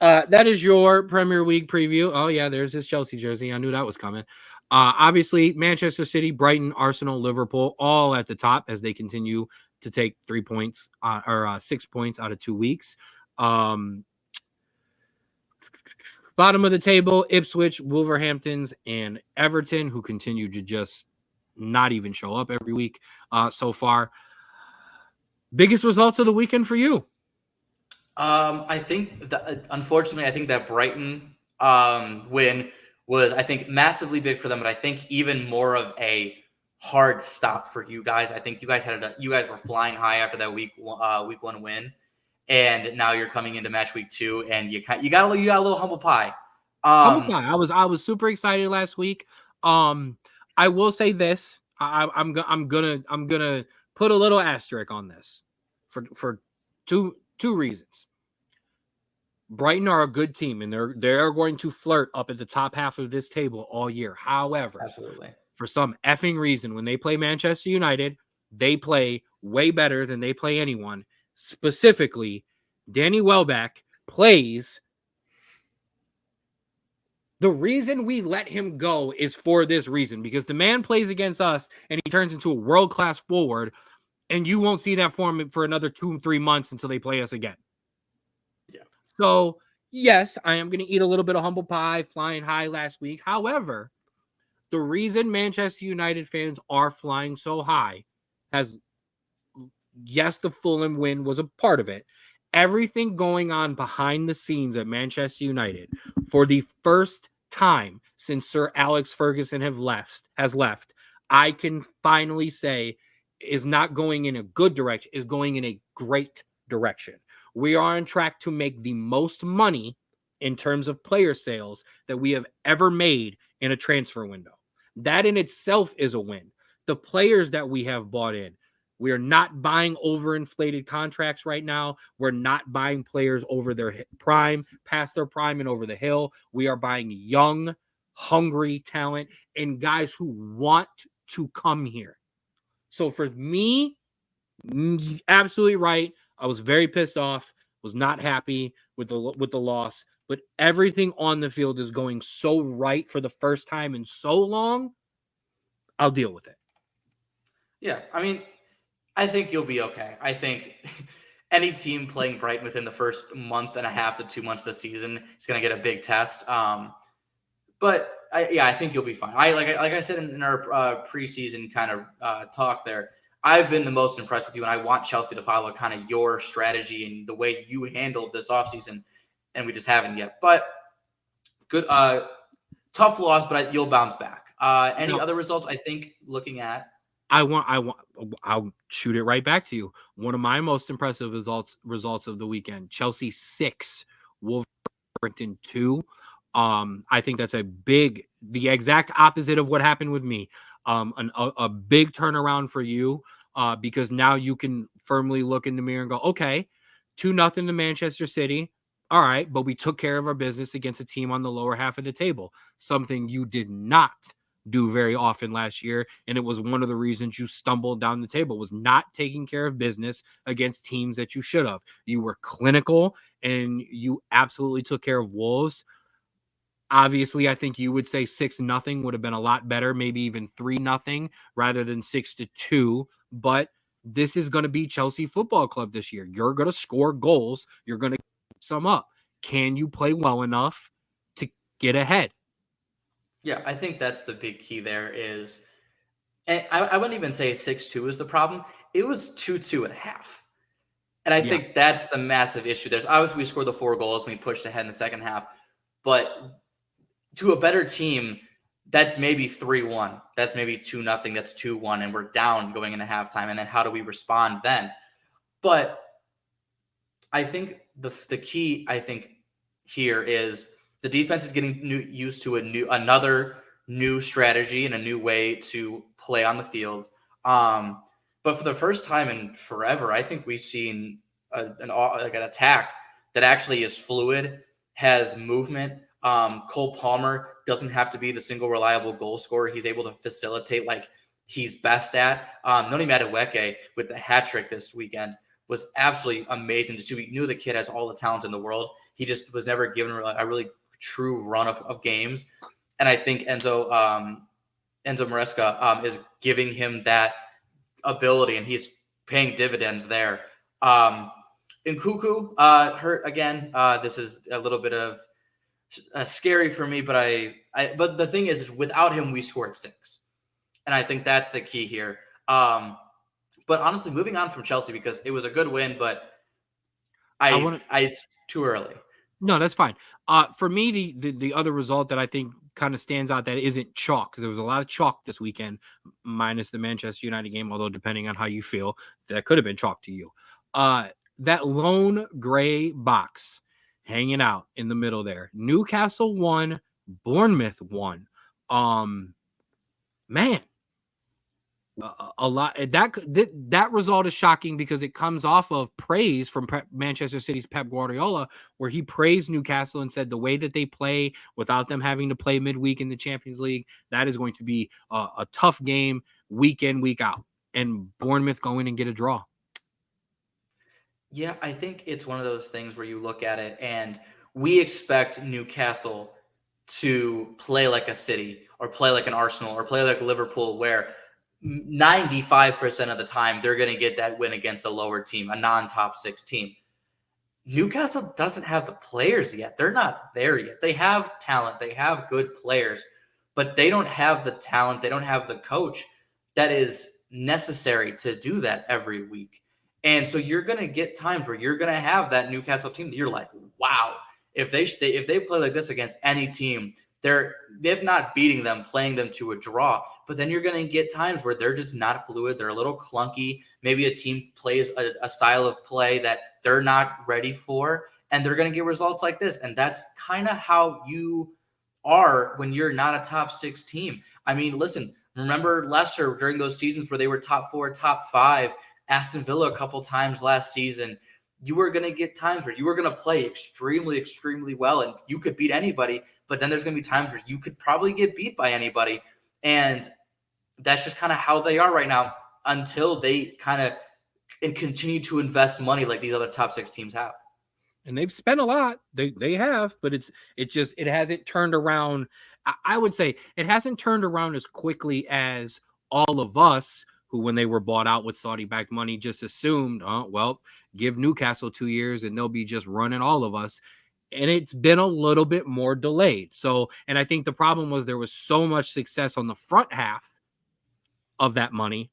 That is your Premier League preview. Oh, yeah, there's his Chelsea jersey. I knew that was coming. Obviously, Manchester City, Brighton, Arsenal, Liverpool, all at the top as they continue to take 3 points or 6 points out of 2 weeks. Bottom of the table, Ipswich, Wolverhamptons, and Everton, who continue to just not even show up every week so far. Biggest results of the weekend for you? I think unfortunately, I think that Brighton win was, I think, massively big for them, but I think even more of a hard stop for you guys. I think you guys were flying high after that week 1 win, and now you're coming into match week 2, and you got a little humble pie. Humble pie. I was super excited last week. I will say this. I'm gonna put a little asterisk on this for two reasons. Brighton are a good team, and they're going to flirt up at the top half of this table all year. However, absolutely, for some effing reason, when they play Manchester United, they play way better than they play anyone. Specifically, Danny Welbeck plays. The reason we let him go is for this reason, because the man plays against us and he turns into a world-class forward, and you won't see that form for another 2-3 months until they play us again. Yeah. So, yes, I am going to eat a little bit of humble pie flying high last week. However, the reason Manchester United fans are flying so high yes, the Fulham win was a part of it. Everything going on behind the scenes at Manchester United for the first time since Sir Alex Ferguson has left, I can finally say is not going in a good direction, is going in a great direction. We are on track to make the most money in terms of player sales that we have ever made in a transfer window. That in itself is a win. The players that we have bought in, we are not buying overinflated contracts right now. We're not buying players over their prime, past their prime, and over the hill. We are buying young, hungry talent and guys who want to come here. So for me, absolutely right. I was very pissed off, was not happy with the loss, but everything on the field is going so right for the first time in so long. I'll deal with it. Yeah, I mean, I think you'll be okay. I think, any team playing Brighton within the first month and a half to 2 months of the season is going to get a big test. But I think you'll be fine. Like I said in our preseason kind of talk there, I've been the most impressed with you, and I want Chelsea to follow kind of your strategy and the way you handled this offseason, and we just haven't yet. But good, tough loss, but you'll bounce back. Any other results? I think looking at. I'll shoot it right back to you. One of my most impressive results of the weekend: Chelsea 6, Wolverhampton 2. I think that's the exact opposite of what happened with me. A big turnaround for you, because now you can firmly look in the mirror and go, okay, 2-0 to Manchester City. All right, but we took care of our business against a team on the lower half of the table, something you did not do very often last year, and it was one of the reasons you stumbled down the table, was not taking care of business against teams that you should have. You were clinical, and you absolutely took care of Wolves. Obviously, I think you would say 6-0 would have been a lot better, maybe even 3-0 rather than 6-2. But this is going to be Chelsea Football Club this year. You're going to score goals. You're going to sum up. Can you play well enough to get ahead? Yeah, I think that's the big key there is, and I wouldn't even say 6-2 is the problem. It was 2-2 at half. And I think that's the massive issue. There's obviously we scored the 4 goals and we pushed ahead in the second half, but to a better team, that's maybe 3-1. That's maybe 2-0. That's 2-1, and we're down going into halftime. And then how do we respond then? But I think the key, I think, here is the defense is getting used to another new strategy and a new way to play on the field. But for the first time in forever, I think we've seen an attack that actually is fluid, has movement. Cole Palmer doesn't have to be the single reliable goal scorer. He's able to facilitate like he's best at. Noni Madueke with the hat trick this weekend was absolutely amazing to see. We knew the kid has all the talent in the world. He just was never given a really true run of games. And I think Enzo Maresca is giving him that ability, and he's paying dividends there. Nkuku hurt again. This is a little bit of scary for me, but but the thing is without him, we scored 6. And I think that's the key here. But honestly, moving on from Chelsea, because it was a good win, but it's too early. No, that's fine. For me, the other result that I think kind of stands out that isn't chalk, because there was a lot of chalk this weekend, minus the Manchester United game, although depending on how you feel, that could have been chalk to you. That lone gray box hanging out in the middle there. Newcastle won, Bournemouth won. Man, a lot. That result is shocking because it comes off of praise from Manchester City's Pep Guardiola, where he praised Newcastle and said the way that they play without them having to play midweek in the Champions League, that is going to be a tough game week in, week out. And Bournemouth go in and get a draw. Yeah, I think it's one of those things where you look at it and we expect Newcastle to play like a City or play like an Arsenal or play like Liverpool, where 95% of the time they're going to get that win against a lower team, a non-top 6 team. Newcastle doesn't have the players yet. They're not there yet. They have talent. They have good players, but they don't have the talent. They don't have the coach that is necessary to do that every week. And so you're going to get times where you're going to have that Newcastle team that you're like, wow, if they play like this against any team, they're, if not beating them, playing them to a draw. But then you're going to get times where they're just not fluid. They're a little clunky. Maybe a team plays a style of play that they're not ready for, and they're going to get results like this. And that's kind of how you are when you're not a top 6 team. I mean, listen, remember Leicester during those seasons where they were top 4, top 5, Aston Villa a couple times last season. You were going to get times where you were going to play extremely, extremely well, and you could beat anybody. But then there's going to be times where you could probably get beat by anybody. And that's just kind of how they are right now until they kind of continue to invest money like these other top 6 teams have. And they've spent a lot. They have, but it hasn't turned around. I would say it hasn't turned around as quickly as all of us who, when they were bought out with Saudi-backed money, just assumed, oh, well, give Newcastle 2 years and they'll be just running all of us. And it's been a little bit more delayed. So, and I think the problem was there was so much success on the front half of that money,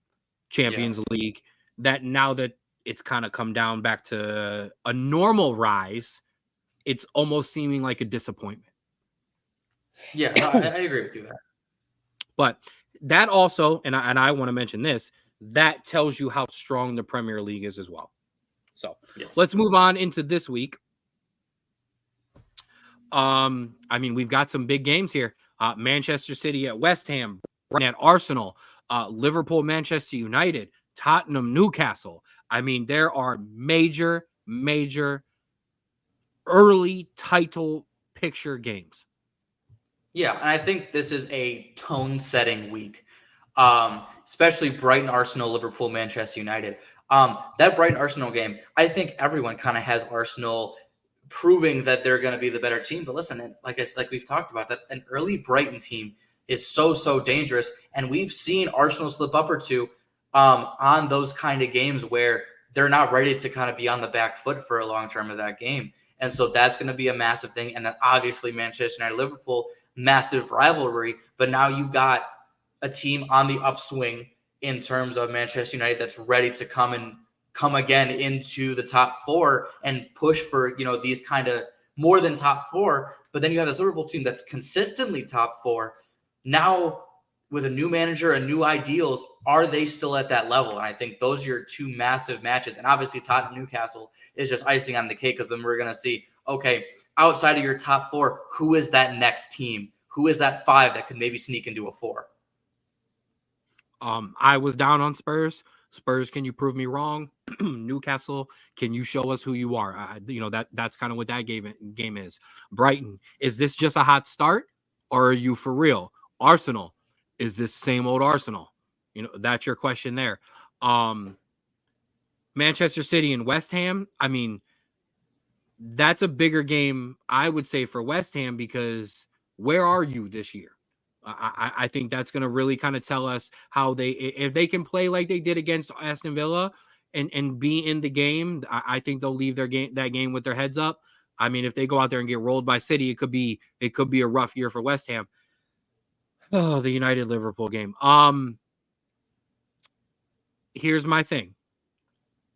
Champions League, that now that it's kind of come down back to a normal rise, it's almost seeming like a disappointment. Yeah, no, I agree with you there. But that also, and I want to mention this, that tells you how strong the Premier League is as well. So let's move on into this week. I mean, we've got some big games here. Manchester City at West Ham, Brighton at Arsenal, Liverpool, Manchester United, Tottenham, Newcastle. I mean, there are major early title picture games. Yeah, and I think this is a tone-setting week, especially Brighton, Arsenal, Liverpool, Manchester United. That Brighton Arsenal game, I think everyone kind of has Arsenal proving that they're going to be the better team. But listen, like we've talked about, that an early Brighton team is so dangerous, and we've seen Arsenal slip up or two on those kind of games where they're not ready to kind of be on the back foot for a long term of that game. And so that's going to be a massive thing. And then obviously Manchester United, Liverpool, massive rivalry. But now you got a team on the upswing in terms of Manchester United that's ready to come again into the top four and push for, these kind of more than top four. But then you have this Liverpool team that's consistently top four. Now, with a new manager and new ideals, are they still at that level? And I think those are your two massive matches. And obviously Tottenham Newcastle is just icing on the cake, because then we're going to see, okay, outside of your top four, who is that next team? Who is that five that could maybe sneak into a four? I was down on Spurs. Spurs, can you prove me wrong? Newcastle, can you show us who you are? That's kind of what that game is. Brighton, is this just a hot start, or are you for real? Arsenal, is this same old Arsenal? That's your question there. Manchester City and West Ham, I mean, that's a bigger game, I would say, for West Ham, because where are you this year? I think that's going to really kind of tell us how if they can play like they did against Aston Villa and be in the game, I think they'll leave that game with their heads up. I mean, if they go out there and get rolled by City, it could be a rough year for West Ham. Oh, the United Liverpool game. Here's my thing.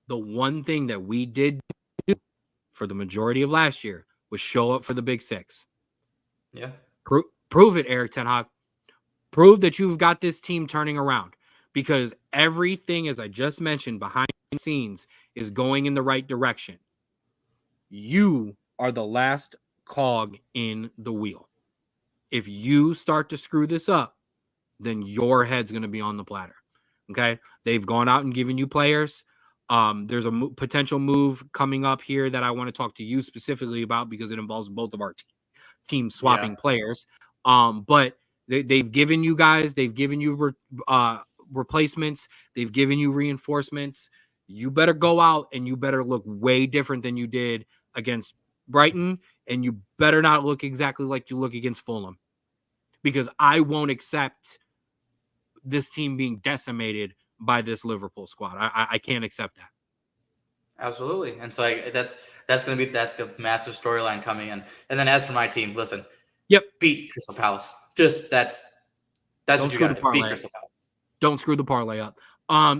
The one thing that we did do for the majority of last year was show up for the Big Six. Yeah. Prove it, Eric Ten Hag. Prove that you've got this team turning around, because everything, as I just mentioned, behind the scenes is going in the right direction. You are the last cog in the wheel. If you start to screw this up, then your head's going to be on the platter. Okay? They've gone out and given you players. There's a potential move coming up here that I want to talk to you specifically about, because it involves both of our team swapping players. But they've given you guys, they've given you replacements, they've given you reinforcements. You better go out and you better look way different than you did against Brighton, and you better not look exactly like you look against Fulham, because I won't accept this team being decimated by this Liverpool squad. I can't accept that. Absolutely. And so that's a massive storyline coming in. And then as for my team, listen, beat Crystal Palace. Just that's what you got to do. Beat Crystal Palace. Don't screw the parlay up.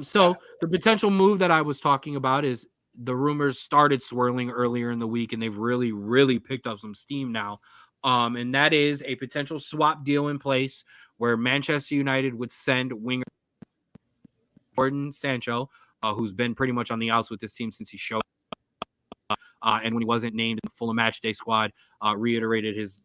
So the potential move that I was talking about is, the rumors started swirling earlier in the week, and they've really picked up some steam now. And that is a potential swap deal in place where Manchester United would send winger Jordan Sancho, who's been pretty much on the outs with this team since he showed up. And when he wasn't named in the full match day squad, reiterated his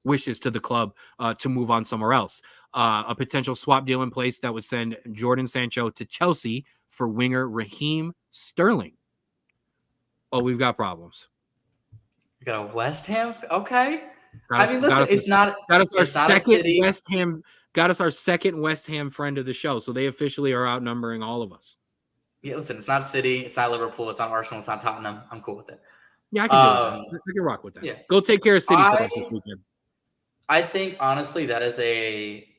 wishes to the club to move on somewhere else. A potential swap deal in place that would send Jordan Sancho to Chelsea for winger Raheem Sterling. Oh, we've got problems. You got a West Ham? Okay. It's not our second West Ham friend of the show, so they officially are outnumbering all of us. Yeah, listen, it's not City, it's not Liverpool, it's not Arsenal, it's not Tottenham. I'm cool with it. Yeah, I can do it. I can rock with that. Yeah. Go take care of City for us this weekend. I think, honestly, that is a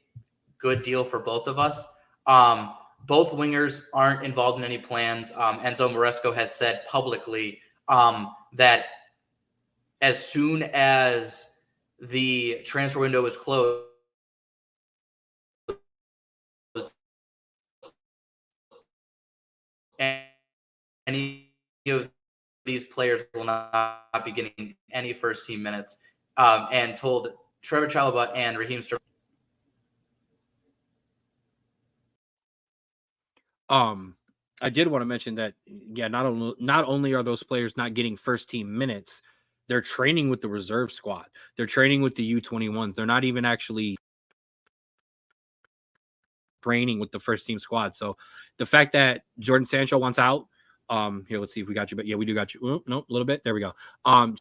good deal for both of us. Both wingers aren't involved in any plans. Enzo Maresco has said publicly that as soon as the transfer window is closed, any of these players will not be getting any first team minutes, and told Trevor Chalobah and Raheem Sterling. I did want to mention that, yeah, not only are those players not getting first team minutes, they're training with the reserve squad. They're training with the U21s. They're not even actually training with the first team squad. So the fact that Jordan Sancho wants out, here, let's see if we got you, but yeah, we do got you. Oh, no, a little bit. There we go.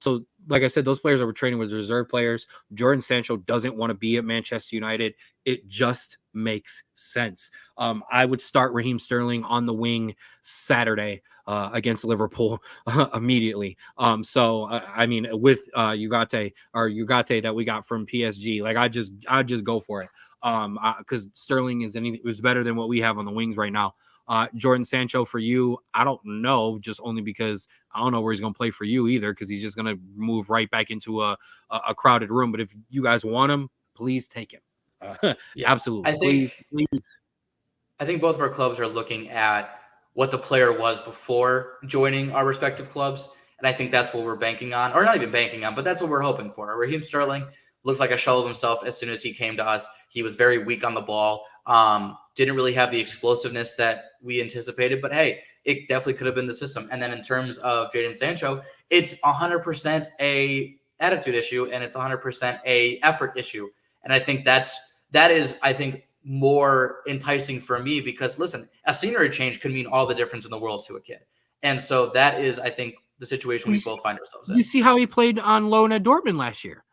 So like I said, those players that were training with reserve players. Jordan Sancho doesn't want to be at Manchester United. It just makes sense. I would start Raheem Sterling on the wing Saturday against Liverpool immediately. I mean, with Ugarte that we got from PSG, like I just go for it. Because Sterling is better than what we have on the wings right now. Jordan Sancho for you, I don't know, just only because I don't know where he's going to play for you either, because he's just going to move right back into a crowded room. But if you guys want him, please take him. Yeah, Absolutely. Please. I think both of our clubs are looking at what the player was before joining our respective clubs. And I think that's what we're banking on, or not even banking on, but that's what we're hoping for. Raheem Sterling looked like a shell of himself as soon as he came to us. He was very weak on the ball. Didn't really have the explosiveness that we anticipated, but hey, it definitely could have been the system. And then in terms of Jadon Sancho, it's 100% a attitude issue, and it's 100% a effort issue. And I think that is, I think, more enticing for me, because listen, a scenery change could mean all the difference in the world to a kid. And so that is, I think, the situation we both find ourselves in. You see how he played on loan at Dortmund last year?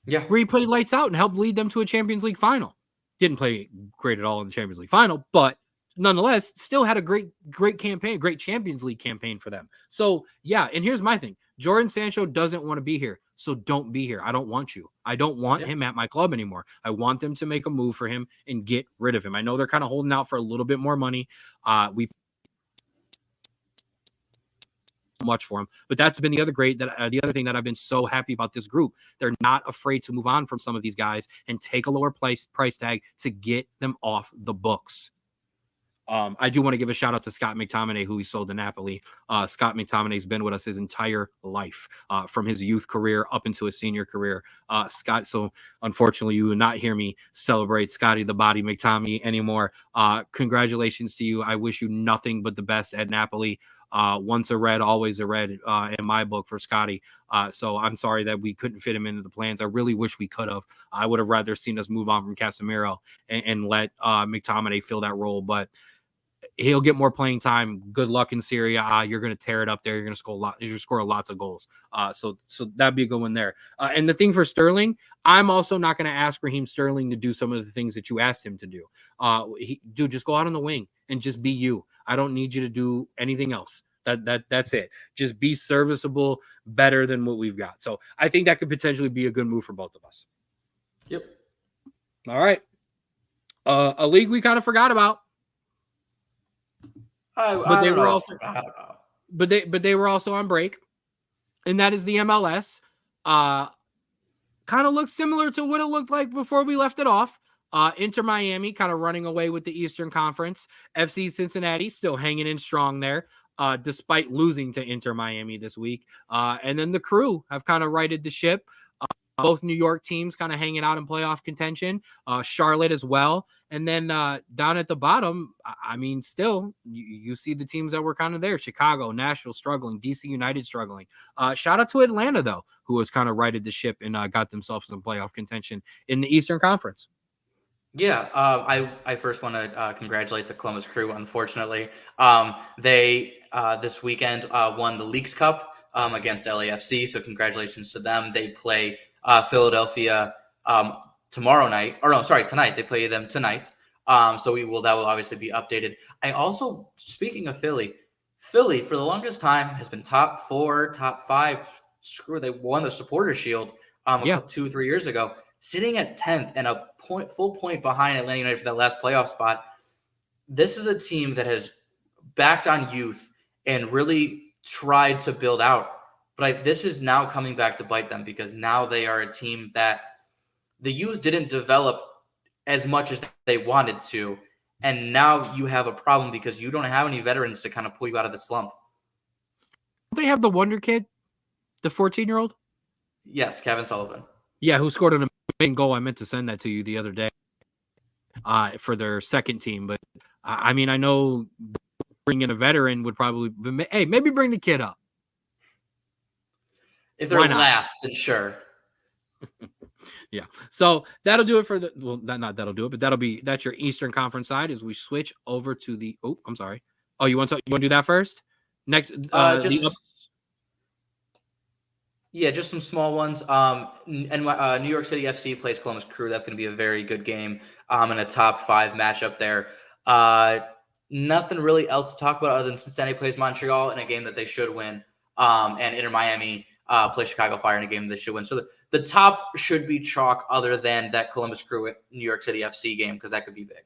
Yeah. Where he played lights out and helped lead them to a Champions League final. Didn't play great at all in the Champions League final, but nonetheless, still had a great campaign, great Champions League campaign for them. So, yeah, and here's my thing. Jordan Sancho doesn't want to be here, so don't be here. I don't want you. I don't want him at my club anymore. I want them to make a move for him and get rid of him. I know they're kind of holding out for a little bit more money. We much for him, but that's been the other thing that I've been so happy about this group. They're not afraid to move on from some of these guys and take a lower price tag to get them off the books. I do want to give a shout out to Scott McTominay, who we sold to Napoli. Scott McTominay's been with us his entire life, from his youth career up into his senior career. Scott, so unfortunately, you will not hear me celebrate Scotty the Body McTominay anymore. Congratulations to you. I wish you nothing but the best at Napoli. Once a Red, always a Red in my book for Scotty. So I'm sorry that we couldn't fit him into the plans. I really wish we could have. I would have rather seen us move on from Casemiro and let McTominay fill that role, but he'll get more playing time. Good luck in Serie A. You're going to tear it up there. You're going to score a lot. You're score lots of goals. So that'd be a good one there. And the thing for Sterling, I'm also not going to ask Raheem Sterling to do some of the things that you asked him to do. Dude, just go out on the wing and just be you. I don't need you to do anything else. That's it. Just be serviceable, better than what we've got. So I think that could potentially be a good move for both of us. Yep. All right. A league we kind of forgot about. But they were also on break, and that is the MLS. Kind of looks similar to what it looked like before we left it off. Inter Miami kind of running away with the Eastern Conference. FC Cincinnati still hanging in strong there, despite losing to Inter Miami this week. And then the Crew have kind of righted the ship. Both New York teams kind of hanging out in playoff contention, Charlotte as well. And then down at the bottom, I mean, still, you see the teams that were kind of there. Chicago, Nashville struggling, DC United struggling. Shout out to Atlanta, though, who has kind of righted the ship and got themselves in playoff contention in the Eastern Conference. Yeah, I first want to congratulate the Columbus Crew. Unfortunately, they this weekend won the Leagues Cup against LAFC, so congratulations to them. They play Philadelphia tomorrow night, or no, sorry, tonight. They play them tonight. So that will obviously be updated. I also, speaking of Philly for the longest time has been top 4, top 5. Screw, they won the Supporter Shield 2-3 years ago, sitting at 10th and a full point behind Atlanta United for that last playoff spot. this is a team that has backed on youth and really tried to build out. But this is now coming back to bite them because now they are a team that the youth didn't develop as much as they wanted to. And now you have a problem because you don't have any veterans to kind of pull you out of the slump. They have the wonder kid, the 14-year-old. Yes, Kevin Sullivan. Yeah, who scored an amazing goal. I meant to send that to you the other day for their second team. But, I mean, I know bringing a veteran would probably – hey, maybe bring the kid up. If they're last, then sure. Yeah. So that'll do it for the – well, not that'll do it, but that's your Eastern Conference side as we switch over to the – oh, I'm sorry. Oh, you want to do that first? Next just some small ones. And New York City FC plays Columbus Crew. That's going to be a very good game in a top 5 matchup there. Nothing really else to talk about other than Cincinnati plays Montreal in a game that they should win. And Inter Miami plays Chicago Fire in a game that they should win. So the top should be chalk other than that Columbus Crew New York City FC game because that could be big.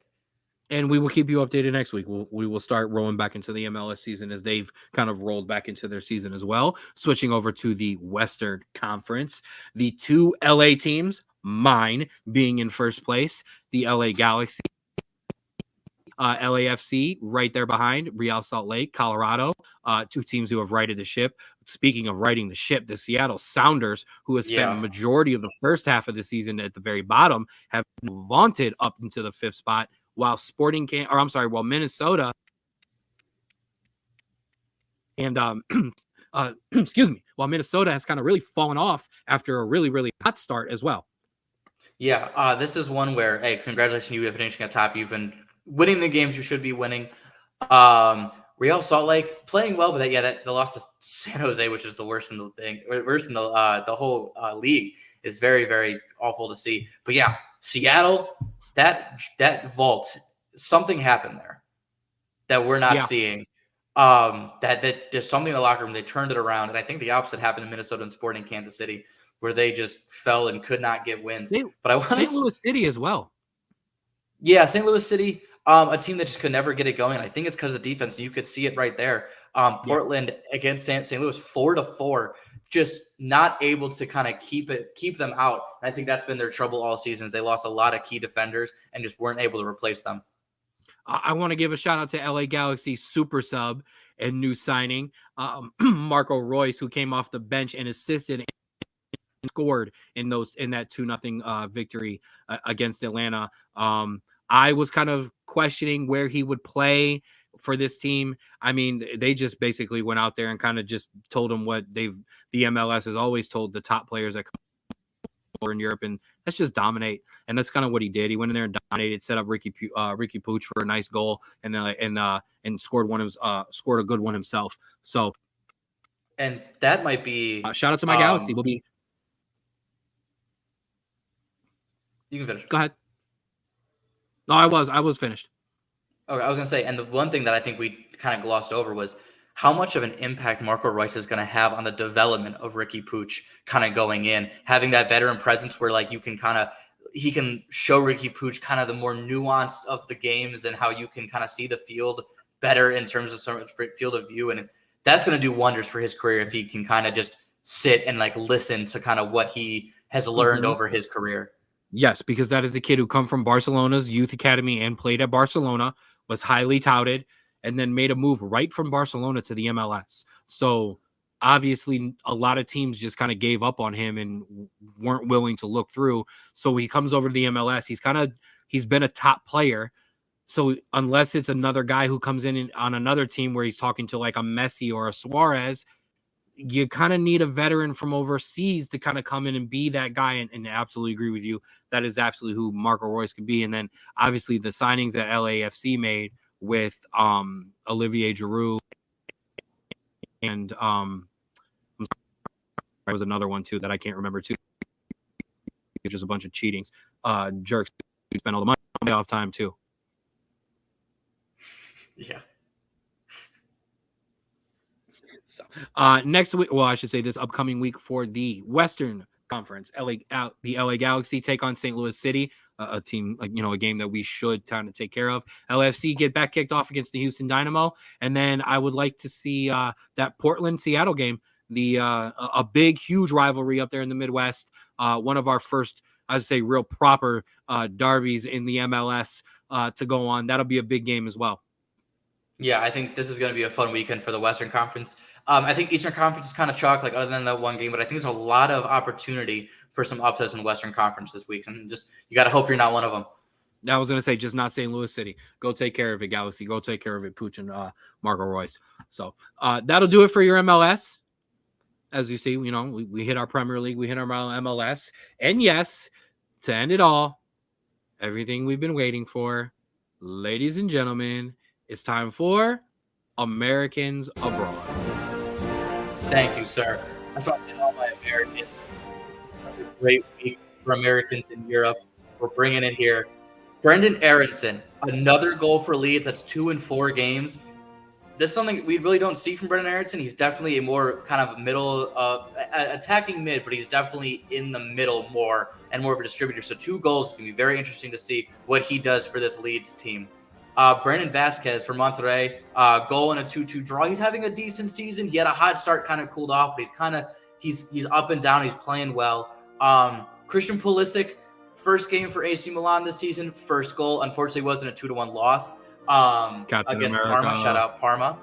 And we will keep you updated next week. We will start rolling back into the MLS season as they've kind of rolled back into their season as well. Switching over to the Western Conference, the 2 LA teams, mine being in first place, the LA Galaxy, LAFC right there behind, Real Salt Lake, Colorado, 2 teams who have righted the ship. Speaking of righting the ship, the Seattle Sounders, who has spent the majority of the first half of the season at the very bottom, have vaunted up into the 5th spot. While Minnesota and excuse me, while Minnesota has kind of really fallen off after a really, really hot start as well. Yeah, this is one where, hey, congratulations, you have finishing at top. You've been winning the games you should be winning. Real Salt Lake playing well, but they lost to San Jose, which is the worst in the whole league. Is very, very awful to see. But yeah, Seattle. That vault, something happened there that we're not seeing. That there's something in the locker room. They turned it around, and I think the opposite happened in Minnesota and Sporting Kansas City, where they just fell and could not get wins. But I want St. Louis City as well. Yeah, St. Louis City, a team that just could never get it going. I think it's because of the defense, and you could see it right there. Portland against St. Louis, 4-4. Just not able to kind of keep them out. And I think that's been their trouble all seasons. They lost a lot of key defenders and just weren't able to replace them. I want to give a shout out to LA Galaxy super sub and new signing, Marco Royce, who came off the bench and assisted and scored in that 2-0 victory against Atlanta. I was kind of questioning where he would play for this team. I mean, they just basically went out there and kind of just told them what the MLS has always told the top players that come over in Europe, and let's just dominate. And that's kind of what he did. He went in there and dominated, set up Ricky Pooch for a nice goal, and scored a good one himself. So, and that might be shout out to my Galaxy. Will be. You can finish. Go ahead. No, I was finished. Okay, I was going to say, and the one thing that I think we kind of glossed over was how much of an impact Marco Royce is going to have on the development of Ricky Pooch kind of going in, having that veteran presence where like he can show Ricky Pooch kind of the more nuanced of the games and how you can kind of see the field better in terms of some field of view. And that's going to do wonders for his career if he can kind of just sit and like listen to kind of what he has learned over his career. Yes, because that is a kid who come from Barcelona's youth academy and played at Barcelona, was highly touted, and then made a move right from Barcelona to the MLS. So obviously a lot of teams just kind of gave up on him and weren't willing to look through. So he comes over to the MLS. He's been a top player. So unless it's another guy who comes in on another team where he's talking to like a Messi or a Suarez, you kind of need a veteran from overseas to kind of come in and be that guy. And absolutely agree with you. That is absolutely who Marco Royce could be. And then obviously the signings that LAFC made with Olivier Giroud and there was another one too that I can't remember too. It's just a bunch of cheatings. Jerks who spent all the money off time too. Yeah. So next week, well, I should say this upcoming week for the Western Conference. The LA Galaxy take on St. Louis City, a team, a game that we should kind of take care of. LFC get back kicked off against the Houston Dynamo, and then I would like to see that Portland Seattle game, a big, huge rivalry up there in the Midwest. One of our first, I'd say, real proper derbies in the MLS to go on. That'll be a big game as well. Yeah, I think this is going to be a fun weekend for the Western Conference. I think Eastern Conference is kind of chalk, like other than that one game, but I think there's a lot of opportunity for some upsets in the Western Conference this week. And just you got to hope you're not one of them. I was going to say, just not St. Louis City. Go take care of it, Galaxy. Go take care of it, Pooch and Marco Royce. So that'll do it for your MLS. As you see, we hit our Premier League, we hit our MLS. And yes, to end it all, everything we've been waiting for, ladies and gentlemen, it's time for Americans Abroad. Thank you, sir. I just want to say to all my Americans, a great week for Americans in Europe. We're bringing it here. Brendan Aronson, another goal for Leeds. That's 2 in 4 games. This is something we really don't see from Brendan Aronson. He's definitely a more kind of middle, attacking mid, but he's definitely in the middle more and more of a distributor. So 2 goals. It's going to be very interesting to see what he does for this Leeds team. Brandon Vasquez for Monterrey, goal in a 2-2 draw. He's having a decent season. He had a hot start, kind of cooled off, but he's up and down. He's playing well. Christian Pulisic, first game for AC Milan this season, first goal. Unfortunately, wasn't a 2-1 loss against Parma. Shout out Parma.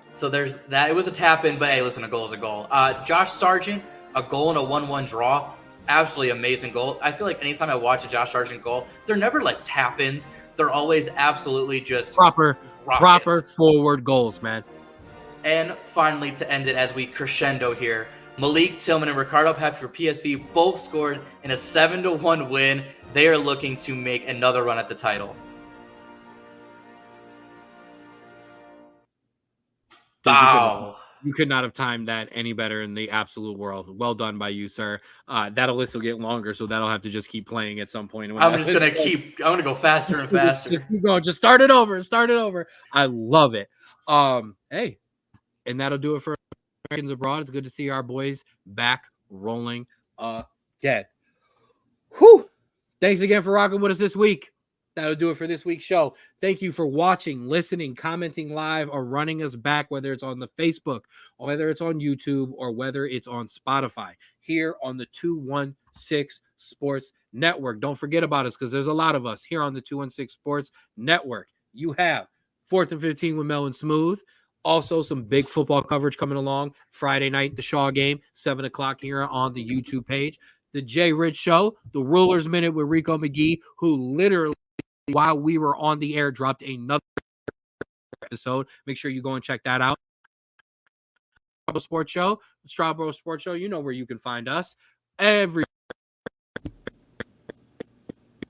So there's that. It was a tap in, but hey, listen, a goal is a goal. Josh Sargent, a goal in a 1-1 draw. Absolutely amazing goal. I feel like anytime I watch a Josh Sargent goal, they're never like tap ins. They're always absolutely just proper forward goals, man. And finally, to end it as we crescendo here, Malik Tillman and Ricardo Pepi for PSV both scored in a 7-1 win. They are looking to make another run at the title. Wow. You could not have timed that any better in the absolute world. Well done by you, sir. That list will get longer, so that'll have to just keep playing at some point. I'm going to go faster and faster. Just keep going. Just start it over. I love it. Hey, and that'll do it for Americans Abroad. It's good to see our boys back rolling again. Whew. Thanks again for rocking with us this week. That'll do it for this week's show. Thank you for watching, listening, commenting live, or running us back, whether it's on the Facebook, or whether it's on YouTube, or whether it's on Spotify, here on the 216 Sports Network. Don't forget about us, because there's a lot of us here on the 216 Sports Network. You have 4th and 15 with Mel and Smooth. Also, some big football coverage coming along. Friday night, the Shaw game, 7 o'clock here on the YouTube page. The Jay Rich Show, the Ruler's Minute with Rico McGee, who literally, while we were on the air, dropped another episode. Make sure you go and check that out. Sports Show, Straub Sports Show. You know where you can find us. You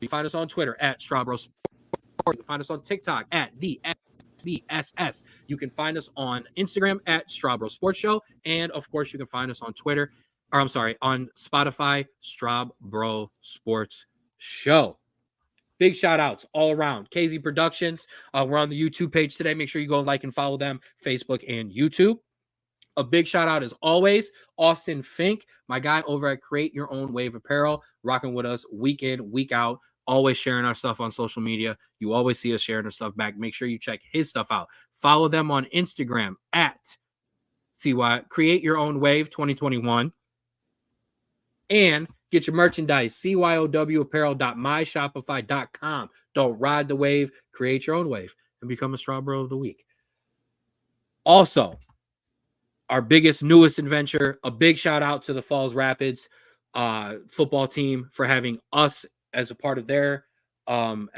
find us on Twitter at Straub Sports. You can find us on TikTok at the SBSS. You can find us on Instagram at Straub Sports Show, and of course, you can find us on Twitter. On Spotify, Straub Sports Show. Big shout outs all around. KZ Productions. We're on the YouTube page today. Make sure you go like and follow them, Facebook and YouTube. A big shout out as always, Austin Fink, my guy over at Create Your Own Wave Apparel, rocking with us week in, week out, always sharing our stuff on social media. You always see us sharing our stuff back. Make sure you check his stuff out. Follow them on Instagram at Create Your Own Wave 2021. And get your merchandise, cyowapparel.myshopify.com. Don't ride the wave, create your own wave, and become a Straw Bro of the Week. Also, our biggest, newest adventure, a big shout out to the Falls Rapids football team for having us as a part of their team,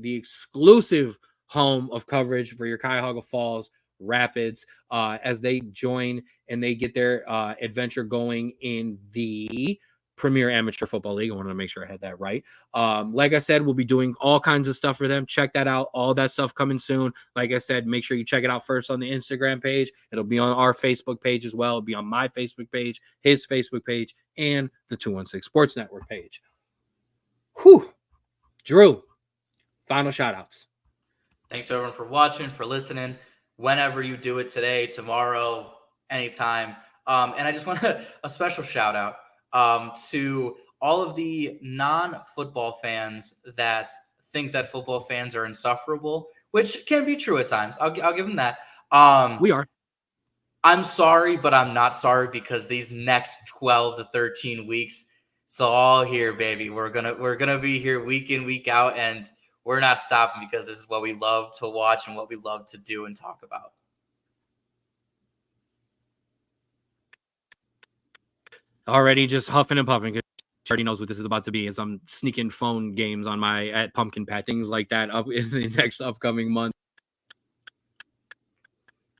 the exclusive home of coverage for your Cuyahoga Falls Rapids as they join and they get their adventure going in the Premier Amateur Football League. I wanted to make sure I had that right. Like I said, we'll be doing all kinds of stuff for them. Check that out. All that stuff coming soon. Like I said, make sure you check it out first on the Instagram page. It'll be on our Facebook page as well. It'll be on my Facebook page, his Facebook page, and the 216 Sports Network page. Whew. Drew, final shout outs. Thanks everyone for watching, for listening. Whenever you do it today, tomorrow, anytime. And I just want a special shout out to all of the non-football fans that think that football fans are insufferable, which can be true at times. I'll give them that. We are. I'm sorry, but I'm not sorry, because these next 12 to 13 weeks, it's all here, baby. We're gonna be here week in, week out, and we're not stopping, because this is what we love to watch and what we love to do and talk about. Already just huffing and puffing. Already knows what this is about to be. As I'm sneaking phone games on my at Pumpkin Patch, things like that up in the next upcoming month.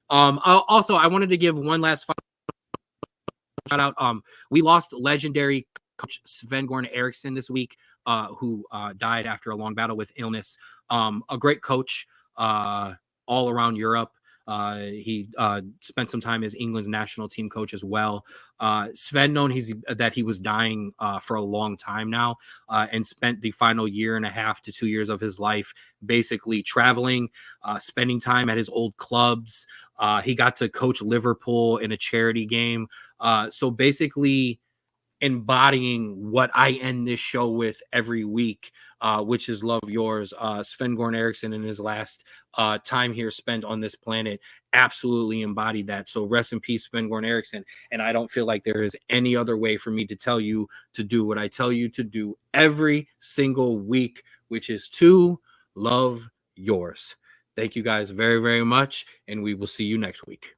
I wanted to give one last shout out. We lost legendary coach Sven-Goran Eriksson this week, who died after a long battle with illness. A great coach all around Europe. He spent some time as England's national team coach as well. Sven known that he was dying for a long time now, and spent the final year and a half to 2 years of his life basically traveling, spending time at his old clubs. He got to coach Liverpool in a charity game. So basically embodying what I end this show with every week, which is love yours. Sven-Goran Eriksson in his last time here spent on this planet absolutely embodied that. So rest in peace, Sven-Goran Eriksson. And I don't feel like there is any other way for me to tell you to do what I tell you to do every single week, which is to love yours. Thank you guys very, very much. And we will see you next week.